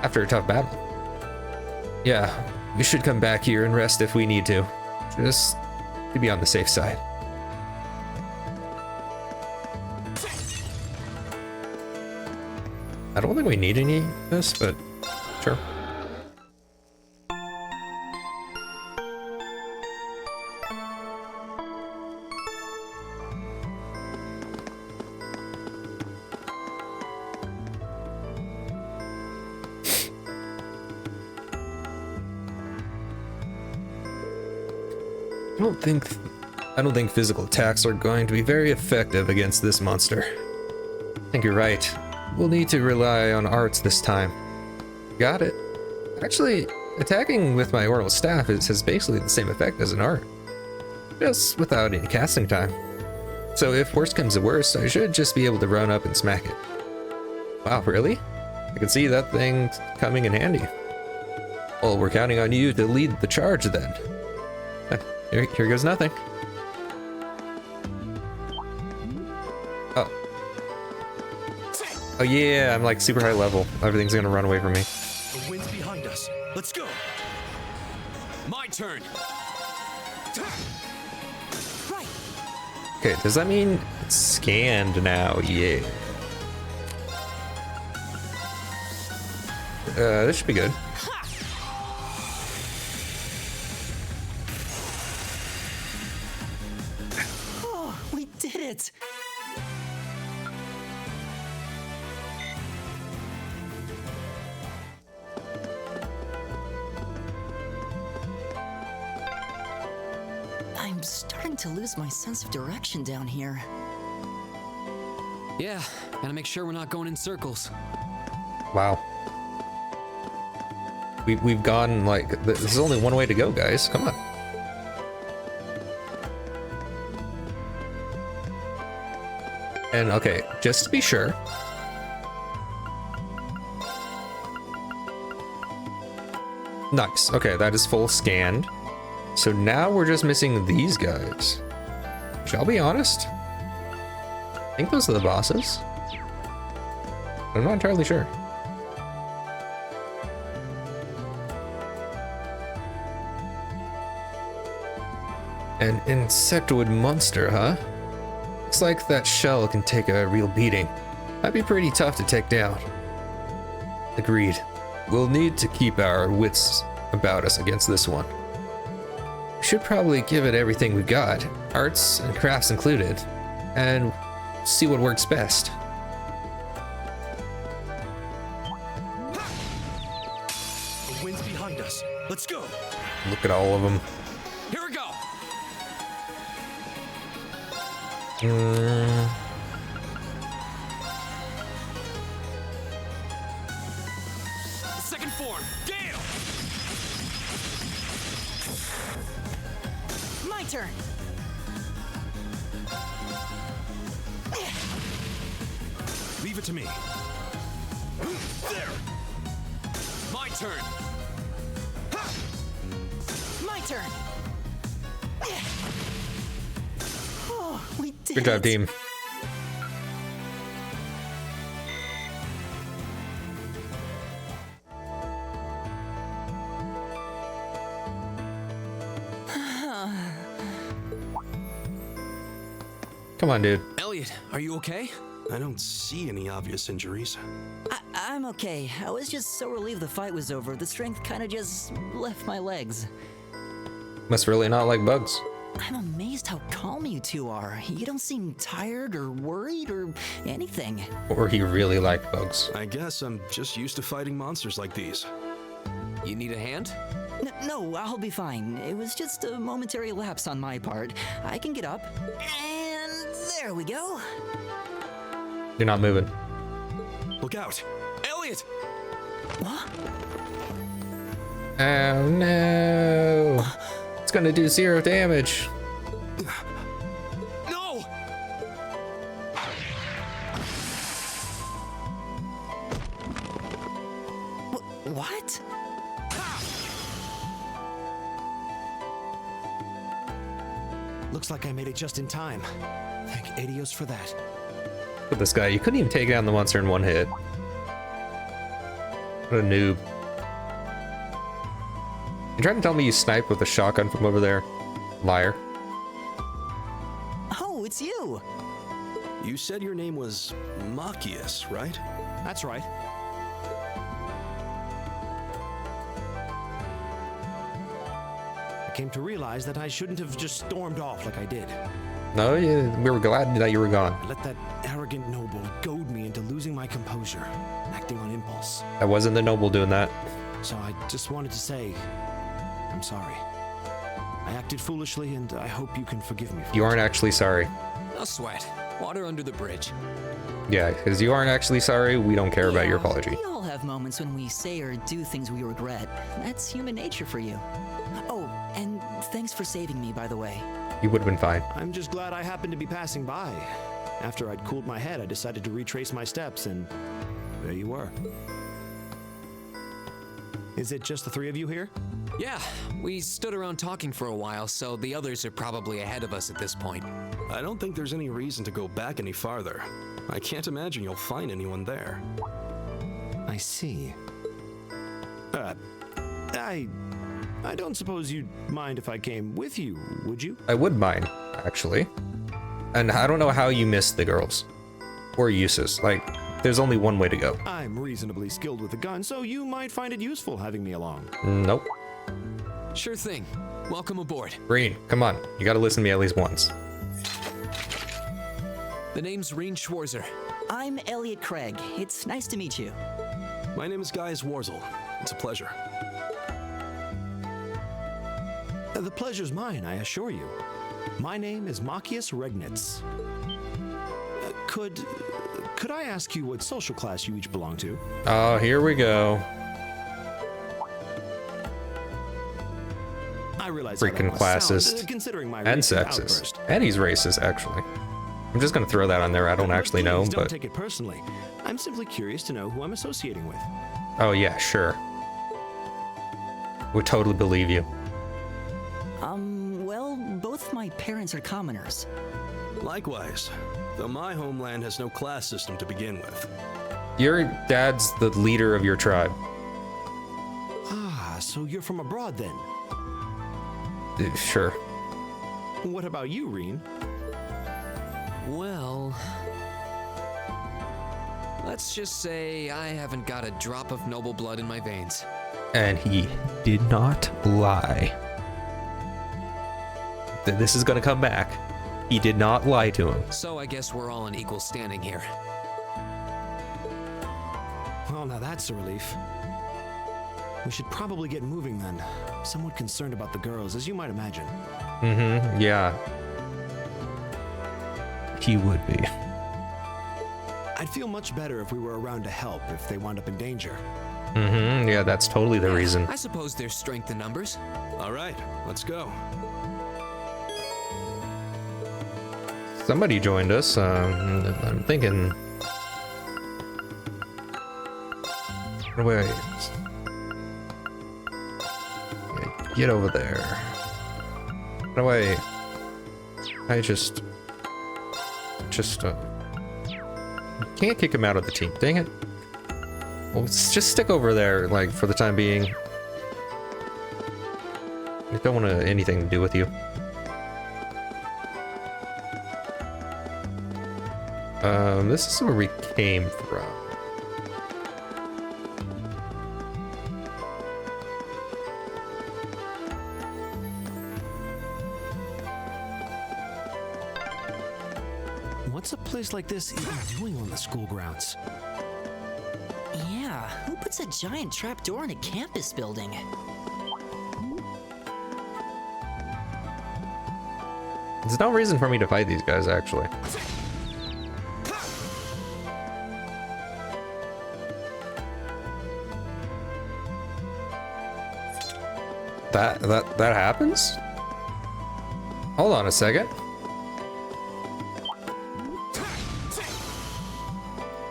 after a tough battle. Yeah, we should come back here and rest if we need to, just to be on the safe side. I don't think we need any of this, but sure. I don't think physical attacks are going to be very effective against this monster. I think you're right. We'll need to rely on arts this time. Got it. Actually, attacking with my orbital staff has basically the same effect as an art, just without any casting time. So if worst comes to worst, I should just be able to run up and smack it. Wow, really? I can see that thing coming in handy. Well, we're counting on you to lead the charge then. Here goes nothing. Oh. Oh yeah, I'm like super high level. Everything's gonna run away from me. The wind's behind us. Let's go. My turn. Right. Okay, does that mean it's scanned now? Yeah. This should be good. Oh, we did it! I'm starting to lose my sense of direction down here. Yeah, gotta make sure we're not going in circles. Wow. We've gone like, this is only one way to go, guys. Come on. And okay, just to be sure. Nice. Okay, that is full scanned. So now we're just missing these guys. Shall I be honest? I think those are the bosses. I'm not entirely sure. An insectoid monster, huh? Looks like that shell can take a real beating. That'd be pretty tough to take down. Agreed. We'll need to keep our wits about us against this one. We should probably give it everything we've got, arts and crafts included, and see what works best. The wind's behind us. Let's go. Look at all of them. Here we go. Second form, Gale. My turn! Leave it to me. There. My turn. My turn! Oh, we did Good job, it. team. Come on, dude. Hell Elliot, are you okay? I don't see any obvious injuries. I'm okay. I was just so relieved the fight was over. The strength kind of just left my legs. Must really not like bugs. I'm amazed how calm you two are. You don't seem tired or worried or anything. Or he really liked bugs. I guess I'm just used to fighting monsters like these. You need a hand? No, I'll be fine. It was just a momentary lapse on my part. I can get up. And there we go. You're not moving. Look out! Elliot! What? Oh no! It's gonna do 0 damage. No! What? Looks like I made it just in time. Thank Adios for that. Look at this guy. You couldn't even take down the monster in 1 hit. What a noob. You trying to tell me you sniped with a shotgun from over there? Liar. Oh, it's you! You said your name was Machias, right? That's right. I came to realize that I shouldn't have just stormed off like I did. No, we were glad that you were gone. I let that arrogant noble goad me into losing my composure, acting on impulse. That wasn't the noble doing that. So I just wanted to say, I'm sorry. I acted foolishly, and I hope you can forgive me for You it. aren't actually sorry. No sweat. Water under the bridge. Yeah, because you aren't actually sorry. We don't care about your apology. We all have moments when we say or do things we regret. That's human nature for you. Oh, and thanks for saving me, by the way. You would have been fine. I'm just glad I happened to be passing by. After I'd cooled my head, I decided to retrace my steps, and there you were. Is it just the 3 of you here? Yeah, we stood around talking for a while, so the others are probably ahead of us at this point. I don't think there's any reason to go back any farther. I can't imagine you'll find anyone there. I see. I don't suppose you'd mind if I came with you, would you? I would mind, actually. And I don't know how you missed the girls. Or uses. Like, there's only one way to go. I'm reasonably skilled with a gun, so you might find it useful having me along. Nope. Sure thing. Welcome aboard. Green, come on. You gotta listen to me at least once. The name's Reen Schwarzer. I'm Elliot Craig. It's nice to meet you. My name is Gaius Warzel. It's a pleasure. The pleasure's mine, I assure you. My name is Machias Regnitz. Could I ask you what social class you each belong to? Oh, here we go. I realize how that Freaking must classist. sound, considering my And recent sexist. outburst. And he's racist, actually. I'm just gonna throw that on there. I don't actually know, Please don't but... take it personally. I'm simply curious to know who I'm associating with. Oh, yeah, sure. Would totally believe you. Well, both my parents are commoners. Likewise, though my homeland has no class system to begin with. Your dad's the leader of your tribe. Ah, so you're from abroad then? Sure. What about you, Reen? Well, let's just say I haven't got a drop of noble blood in my veins. And he did not lie. This is gonna come back. He did not lie to him. So I guess we're all in equal standing here. Well, now that's a relief. We should probably get moving then. I'm somewhat concerned about the girls, as you might imagine. Mm-hmm, yeah. He would be. I'd feel much better if we were around to help if they wound up in danger. Mm-hmm, yeah, that's totally the reason. I suppose there's strength in numbers. All right, let's go. Somebody joined us. I'm thinking... Wait. Get over there. No way. I just can't kick him out of the team. Dang it. Well, let's just stick over there, like, for the time being. I don't want anything to do with you. This is where we came from. What's a place like this even doing on the school grounds? Yeah, who puts a giant trapdoor in a campus building? There's no reason for me to fight these guys, actually. That happens? Hold on a second.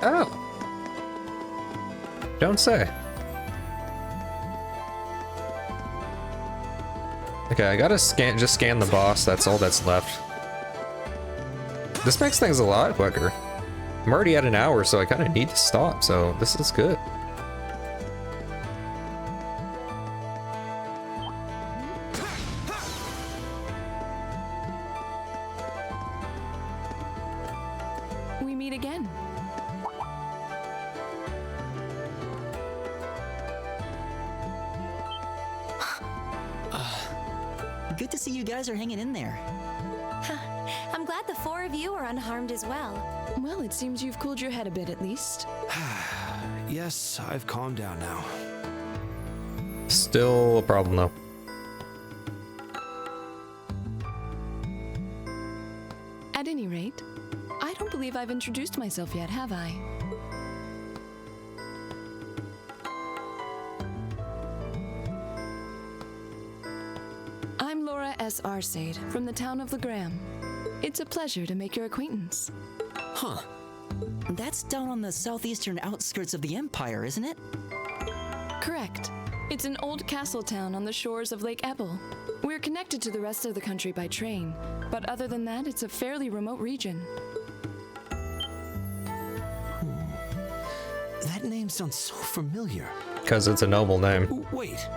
Oh. Don't say. Okay, I gotta just scan the boss. That's all that's left. This makes things a lot quicker. I'm already at an hour, so I kind of need to stop, so this is good. We meet again. Good to see you guys are hanging in there. I'm glad the four of you are unharmed as well. Well, it seems you've cooled your head a bit at least. Yes, I've calmed down now. Still a problem, though. At any rate, I don't believe I've introduced myself yet, have I? I'm Laura S. Arcade from the town of Legram. It's a pleasure to make your acquaintance. Huh. That's down on the southeastern outskirts of the Empire, isn't it? Correct. It's an old castle town on the shores of Lake Ebble. We're connected to the rest of the country by train, but other than that, it's a fairly remote region. That name sounds so familiar. Because it's a noble name. Wait,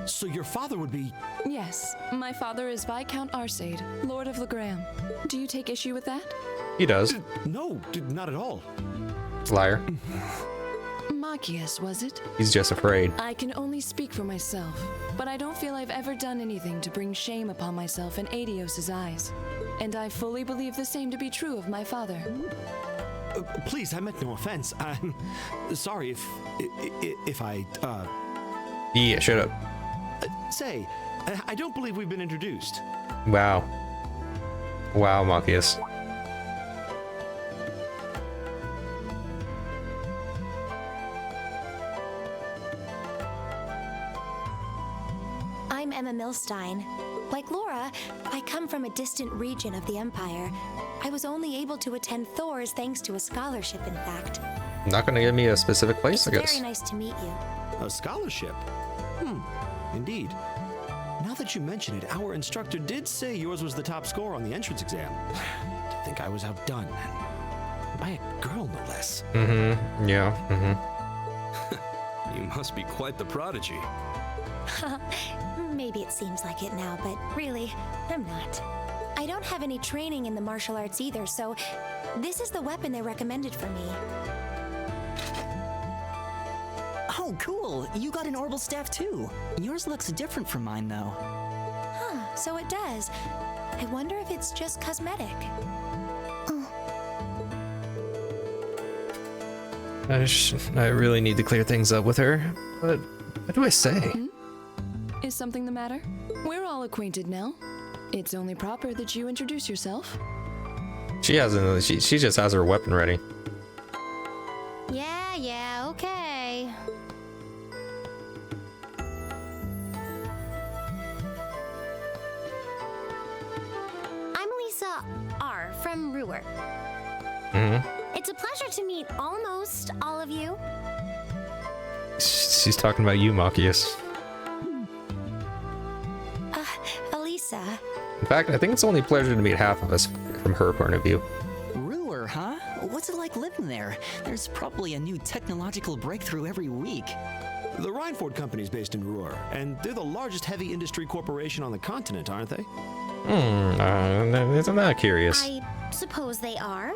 so your father would be... Yes, my father is Viscount Arcade, Lord of Legram. Do you take issue with that? He does. No, not at all. Liar. Machias, was it? He's just afraid. I can only speak for myself, but I don't feel I've ever done anything to bring shame upon myself in Adios's eyes. And I fully believe the same to be true of my father. Please, I meant no offense. I'm sorry if I, Yeah, shut up. Say, I don't believe we've been introduced. Wow. Wow, Machias. I'm Emma Milstein. Like Laura, I come from a distant region of the Empire. I was only able to attend Thor's thanks to a scholarship, in fact. Not gonna give me a specific place, I guess. Very nice to meet you. A scholarship? Indeed. Now that you mention it, our instructor did say yours was the top score on the entrance exam. To think I was outdone. And by a girl, no less. Mm-hmm. Yeah. You must be quite the prodigy. Maybe it seems like it now, but really, I'm not. I don't have any training in the martial arts either, so this is the weapon they recommended for me. Oh, cool. You got an orbital staff too. Yours looks different from mine, though. Huh, so it does. I wonder if it's just cosmetic. I really need to clear things up with her, but what do I say? Is something the matter? We're all acquainted now. It's only proper that you introduce yourself. She hasn't. She just has her weapon ready. Yeah, okay. I'm Lisa R. from Ruhr. It's a pleasure to meet almost all of you. She's talking about you, Machias. Elisa. In fact, I think it's only a pleasure to meet half of us from her point of view. Ruhr, huh? What's it like living there? There's probably a new technological breakthrough every week. The Reinford Company's based in Ruhr, and they're the largest heavy industry corporation on the continent, aren't they? I'm not curious. I suppose they are.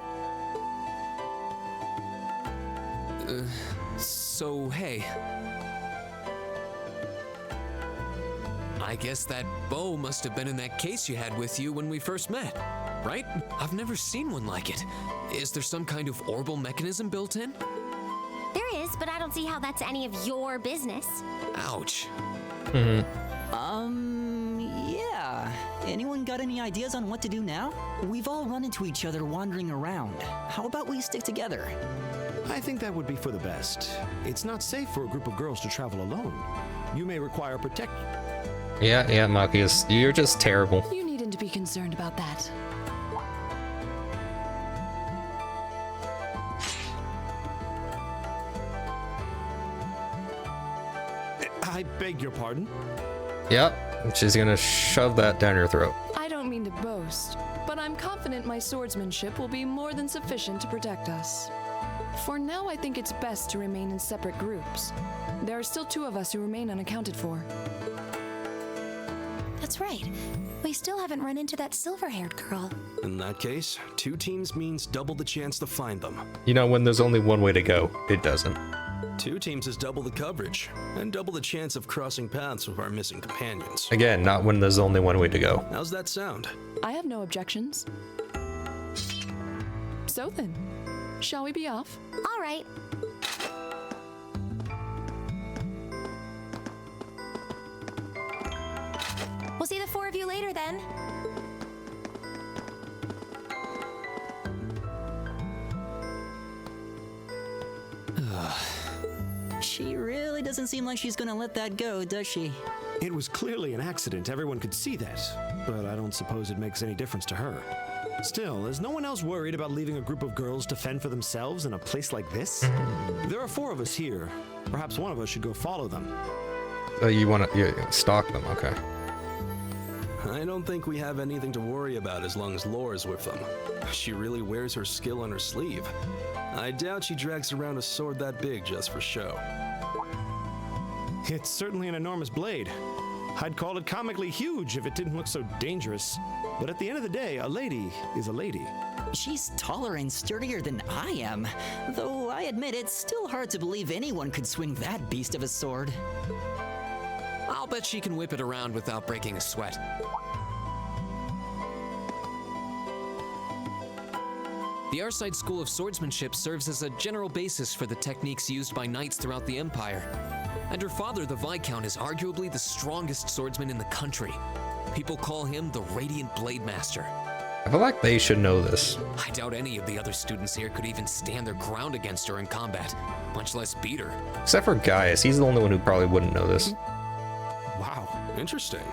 So hey. I guess that bow must have been in that case you had with you when we first met, right? I've never seen one like it. Is there some kind of orbal mechanism built in? There is, but I don't see how that's any of your business. Ouch. Yeah. Anyone got any ideas on what to do now? We've all run into each other wandering around. How about we stick together? I think that would be for the best. It's not safe for a group of girls to travel alone. You may require protection. Yeah, Marcus, you're just terrible. You needn't to be concerned about that. I beg your pardon? Yep, she's gonna shove that down your throat. I don't mean to boast, but I'm confident my swordsmanship will be more than sufficient to protect us. For now, I think it's best to remain in separate groups. There are still 2 of us who remain unaccounted for. That's right. We still haven't run into that silver-haired girl. In that case, 2 teams means double the chance to find them. You know, when there's only one way to go, it doesn't. 2 teams is double the coverage, and double the chance of crossing paths with our missing companions. Again, not when there's only one way to go. How's that sound? I have no objections. So then, shall we be off? All right. We'll see the 4 of you later then. She really doesn't seem like she's gonna let that go, does she? It was clearly an accident, everyone could see that. But I don't suppose it makes any difference to her. Still, is no one else worried about leaving a group of girls to fend for themselves in a place like this? There are 4 of us here. Perhaps one of us should go follow them. You want to stalk them, okay. I don't think we have anything to worry about as long as Laura's with them. She really wears her skill on her sleeve. I doubt she drags around a sword that big just for show. It's certainly an enormous blade. I'd call it comically huge if it didn't look so dangerous. But at the end of the day, a lady is a lady. She's taller and sturdier than I am, though I admit it's still hard to believe anyone could swing that beast of a sword. I'll bet she can whip it around without breaking a sweat. The Arside School of Swordsmanship serves as a general basis for the techniques used by knights throughout the Empire. And her father, the Viscount, is arguably the strongest swordsman in the country. People call him the Radiant Blade Master. I feel like they should know this. I doubt any of the other students here could even stand their ground against her in combat, much less beat her. Except for Gaius, he's the only one who probably wouldn't know this. Wow, interesting.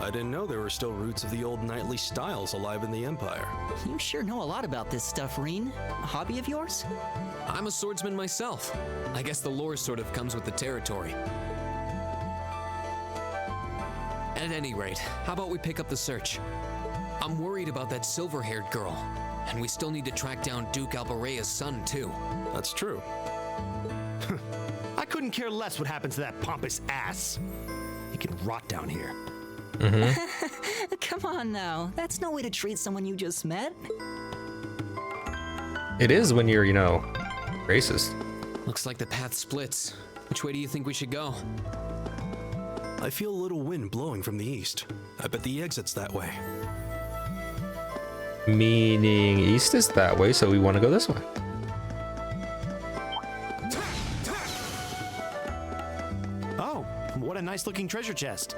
I didn't know there were still roots of the old knightly styles alive in the Empire. You sure know a lot about this stuff, Reen. A hobby of yours? I'm a swordsman myself. I guess the lore sort of comes with the territory. At any rate, how about we pick up the search? I'm worried about that silver-haired girl, and we still need to track down Duke Albarea's son, too. That's true. I couldn't care less what happens to that pompous ass. He can rot down here. Come on now, that's no way to treat someone you just met. It is when you're, racist. Looks like the path splits. Which way do you think we should go? I feel a little wind blowing from the east. I bet the exit's that way. Meaning east is that way, so we want to go this way. Oh, what a nice looking treasure chest.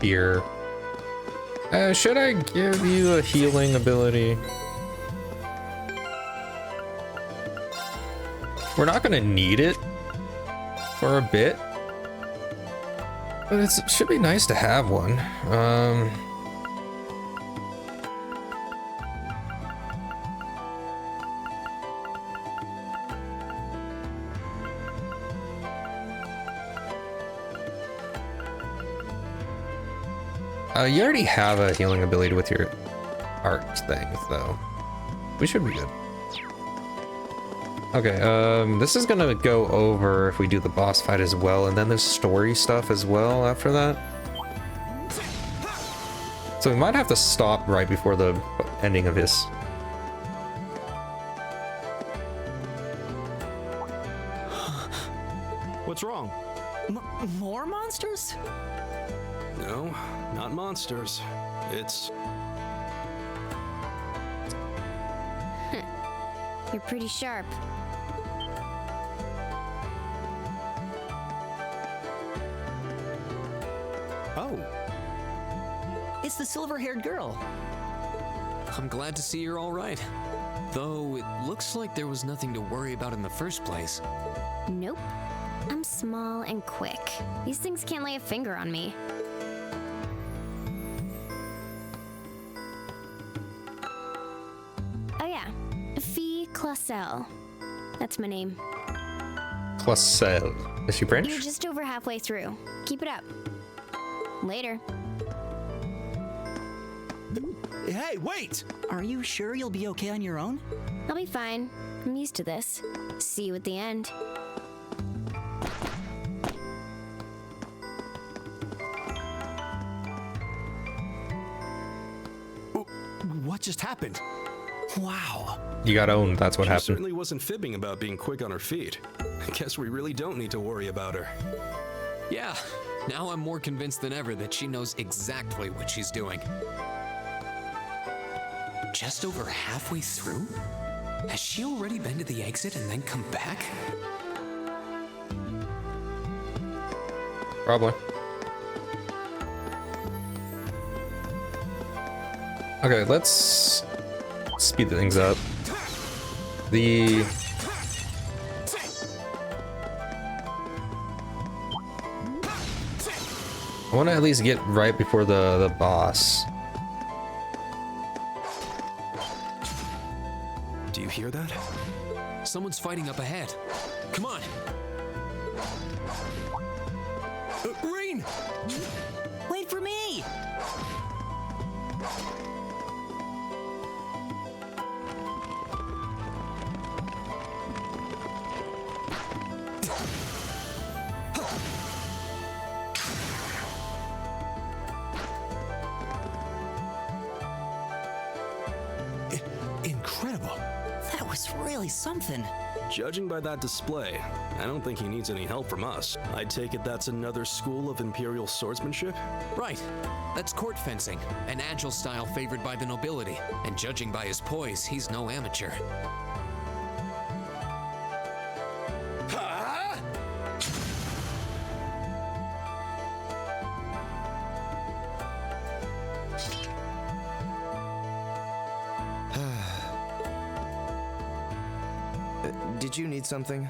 Here. Should I give you a healing ability? We're not gonna need it for a bit, but it should be nice to have one. You already have a healing ability with your art thing, though. We should be good. Okay, this is gonna go over if we do the boss fight as well, and then there's story stuff as well after that. So we might have to stop right before the ending of this. What's wrong? More monsters? No, not monsters. It's... You're pretty sharp. Oh. It's the silver-haired girl. I'm glad to see you're all right. Though it looks like there was nothing to worry about in the first place. Nope. I'm small and quick. These things can't lay a finger on me. Oh yeah, Fee Clausel. That's my name. Clausel. Is she French? You're just over halfway through. Keep it up. Later. Hey, wait! Are you sure you'll be okay on your own? I'll be fine. I'm used to this. See you at the end. What just happened? Wow. You got owned, that's what She happened. certainly wasn't fibbing about being quick on her feet. I guess we really don't need to worry about her. Yeah, now I'm more convinced than ever that she knows exactly what she's doing. Just over halfway through? Has she already been to the exit and then come back? Probably. Okay, let's speed things up. I want to at least get right before the boss. Do you hear that? Someone's fighting up ahead. Come on. Rain! Wait for me! Incredible. That was really something. Judging by that display, I don't think he needs any help from us. I take it that's another school of Imperial swordsmanship? Right. That's court fencing, an agile style favored by the nobility. And judging by his poise, he's no amateur. Did you need something?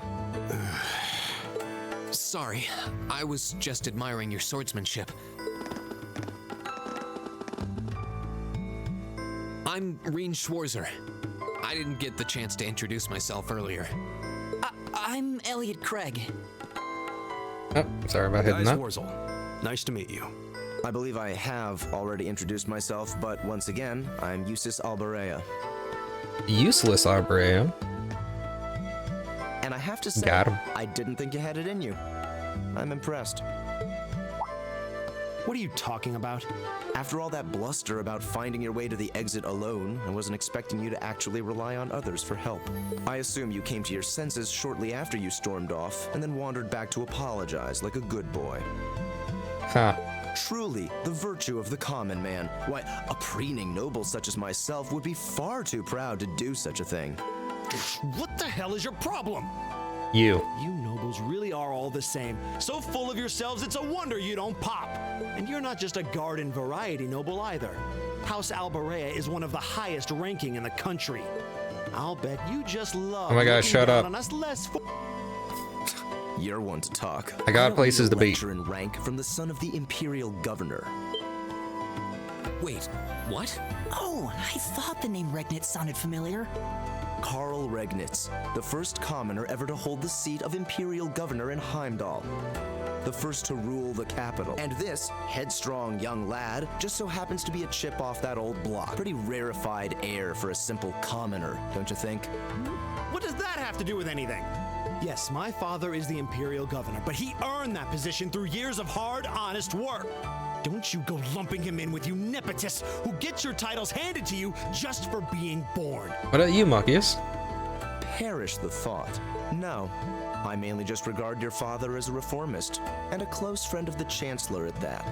Sorry, I was just admiring your swordsmanship. I'm Reen Schwarzer. I didn't get the chance to introduce myself earlier. I'm Elliot Craig. Oh, sorry about hitting Guys that. Warzel, nice to meet you. I believe I have already introduced myself, but once again, I'm Eustace Alberea. Useless Arboreum. And I have to say, Got him. I didn't think you had it in you. I'm impressed. What are you talking about? After all that bluster about finding your way to the exit alone, I wasn't expecting you to actually rely on others for help. I assume you came to your senses shortly after you stormed off, and then wandered back to apologize like a good boy. Huh. Truly, the virtue of the common man. Why, a preening noble such as myself would be far too proud to do such a thing. What the hell is your problem? You. You nobles really are all the same. So full of yourselves, it's a wonder you don't pop. And you're not just a garden variety noble either. House Alberea is one of the highest ranking in the country. I'll bet you just love. Oh my gosh, looking shut down up. on us less You're one to talk. I got places to be. Lecture in rank from the son of the Imperial Governor. Wait, what? Oh, I thought the name Regnitz sounded familiar. Karl Regnitz, the first commoner ever to hold the seat of Imperial Governor in Heimdall. The first to rule the capital. And this headstrong young lad just so happens to be a chip off that old block. Pretty rarefied air for a simple commoner, don't you think? What does that have to do with anything? Yes, my father is the Imperial Governor, but he earned that position through years of hard, honest work. Don't you go lumping him in with you nepotists who get your titles handed to you just for being born. What about you, Marcus? Perish the thought. No, I mainly just regard your father as a reformist, and a close friend of the Chancellor at that.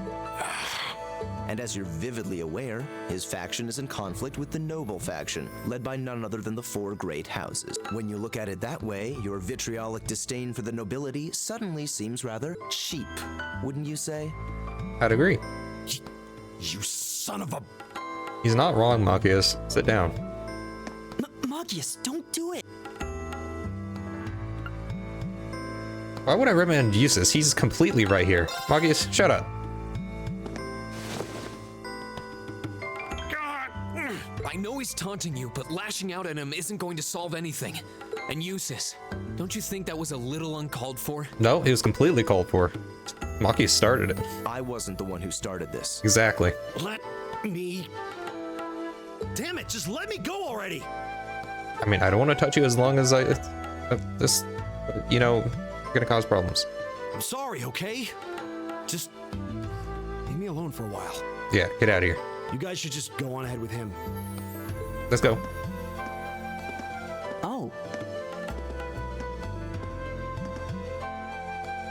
And as you're vividly aware, his faction is in conflict with the noble faction, led by none other than the four great houses. When you look at it that way, your vitriolic disdain for the nobility suddenly seems rather cheap, wouldn't you say? I'd agree. You son of a... He's not wrong, Machias. Sit down. Machias, don't do it! Why would I recommend Eustace? He's completely right here. Machias, shut up. I know he's taunting you, but lashing out at him isn't going to solve anything. And Eustace, don't you think that was a little uncalled for? No, it was completely called for. Machias started it. I wasn't the one who started this. Exactly. Let me... Damn it, just let me go already! I mean, I don't want to touch you as long as this, you know, gonna cause problems. I'm sorry, okay? Just leave me alone for a while. Yeah, get out of here. You guys should just go on ahead with him. Let's go. Oh.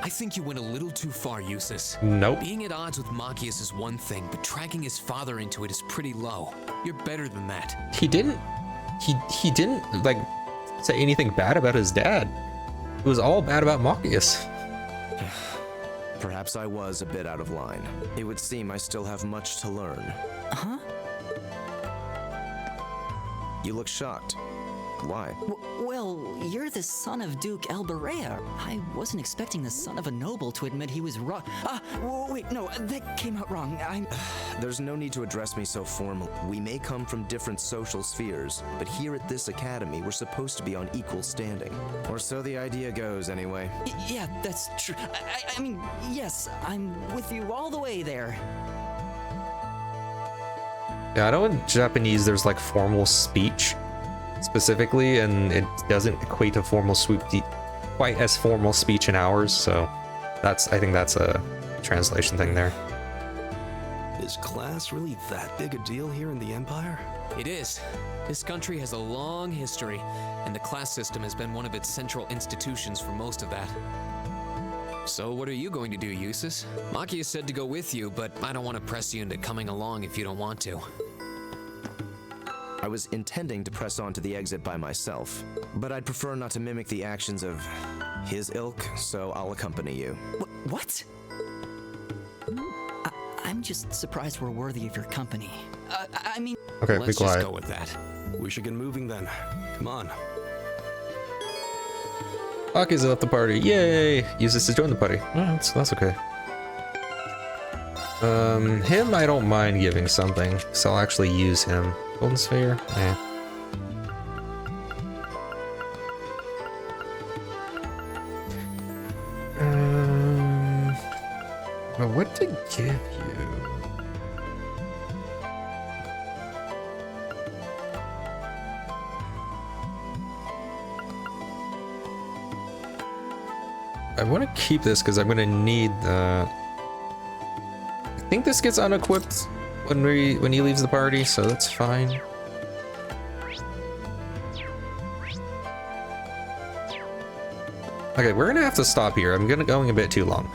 I think you went a little too far, Eustace. Nope. Being at odds with Machias is one thing, but dragging his father into it is pretty low. You're better than that. He didn't like say anything bad about his dad. It was all bad about Machias. Perhaps I was a bit out of line. It would seem I still have much to learn. Huh? You look shocked. Why? Well, you're the son of Duke Elberea. I wasn't expecting the son of a noble to admit he was wrong. Wait, no, that came out wrong. There's no need to address me so formally. We may come from different social spheres, but here at this academy, we're supposed to be on equal standing. Or so the idea goes, anyway. Yeah, that's true. I mean, yes, I'm with you all the way there. Yeah, I know in Japanese there's like formal speech specifically, and it doesn't equate to formal quite as formal speech in ours, so I think that's a translation thing there. Is class really that big a deal here in the Empire? It is. This country has a long history, and the class system has been one of its central institutions for most of that. So what are you going to do, Eustace? Machias said to go with you, but I don't want to press you into coming along if you don't want to. I was intending to press on to the exit by myself, but I'd prefer not to mimic the actions of his ilk, so I'll accompany you. What? I'm just surprised we're worthy of your company. I mean... Okay, let's be quiet. just go with that. We should get moving then. Come on. Machias left the party. Yay! Eustace has joined the party. Oh, that's okay. Him I don't mind giving something, so I'll actually use him. Golden Sphere? Eh. Well, what to give you? I want to keep this because I'm going to need I think this gets unequipped when he leaves the party, so that's fine. Okay, we're gonna have to stop here. I'm going a bit too long.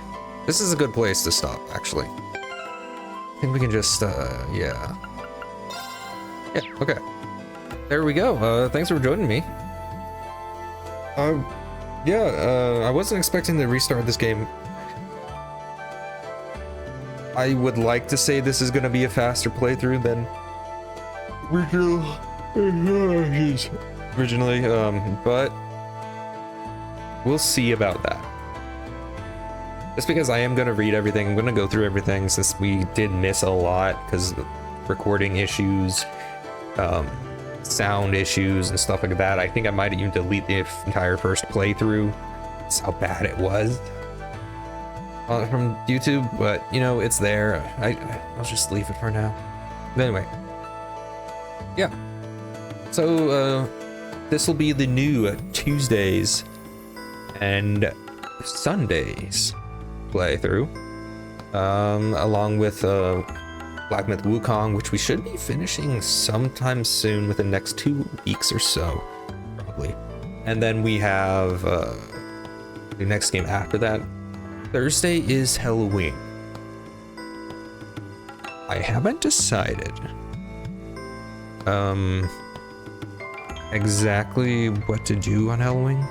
This is a good place to stop, actually. I think we can just yeah, okay, there we go. Thanks for joining me. Yeah, I wasn't expecting to restart this game. I would like to say this is going to be a faster playthrough than originally, but we'll see about that. Just because I am going to read everything, I'm going to go through everything since we did miss a lot because of recording issues, sound issues and stuff like that. I think I might even delete the entire first playthrough. That's how bad it was. From YouTube, but you know, it's there. I'll just leave it for now. But anyway, yeah. So this will be the new Tuesdays and Sundays playthrough, along with Black Myth Wukong, which we should be finishing sometime soon, within the next 2 weeks or so, probably. And then we have The next game after that. Thursday is Halloween. I haven't decided exactly what to do on Halloween.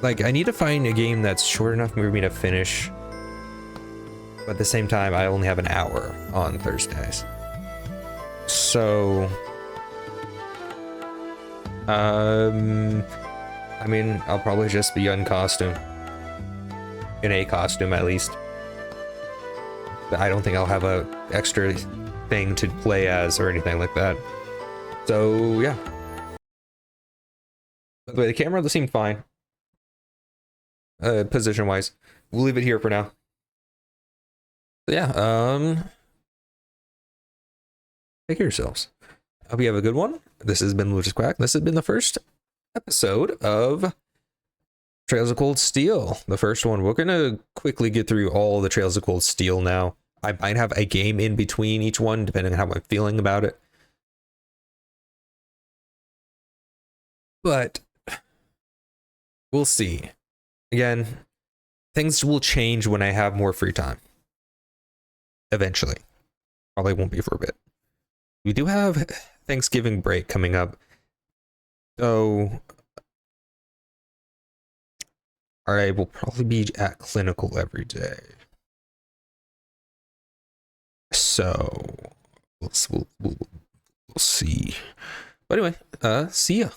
Like, I need to find a game that's short enough for me to finish, but at the same time I only have an hour on Thursdays. So I mean, I'll probably just be in costume. In a costume, at least. But I don't think I'll have a extra thing to play as or anything like that. So, yeah. By the way, the camera seemed fine. Position-wise. We'll leave it here for now. So, yeah, take care of yourselves. Hope you have a good one. This has been Lucius Quack. This has been the first episode of Trails of Cold Steel. The first one. We're gonna quickly get through all the Trails of Cold Steel now. I might have a game in between each one, depending on how I'm feeling about it. But we'll see. Again, things will change when I have more free time. Eventually. Probably won't be for a bit. We do have Thanksgiving break coming up. So I will probably be at clinical every day. So we'll see. But anyway, see ya.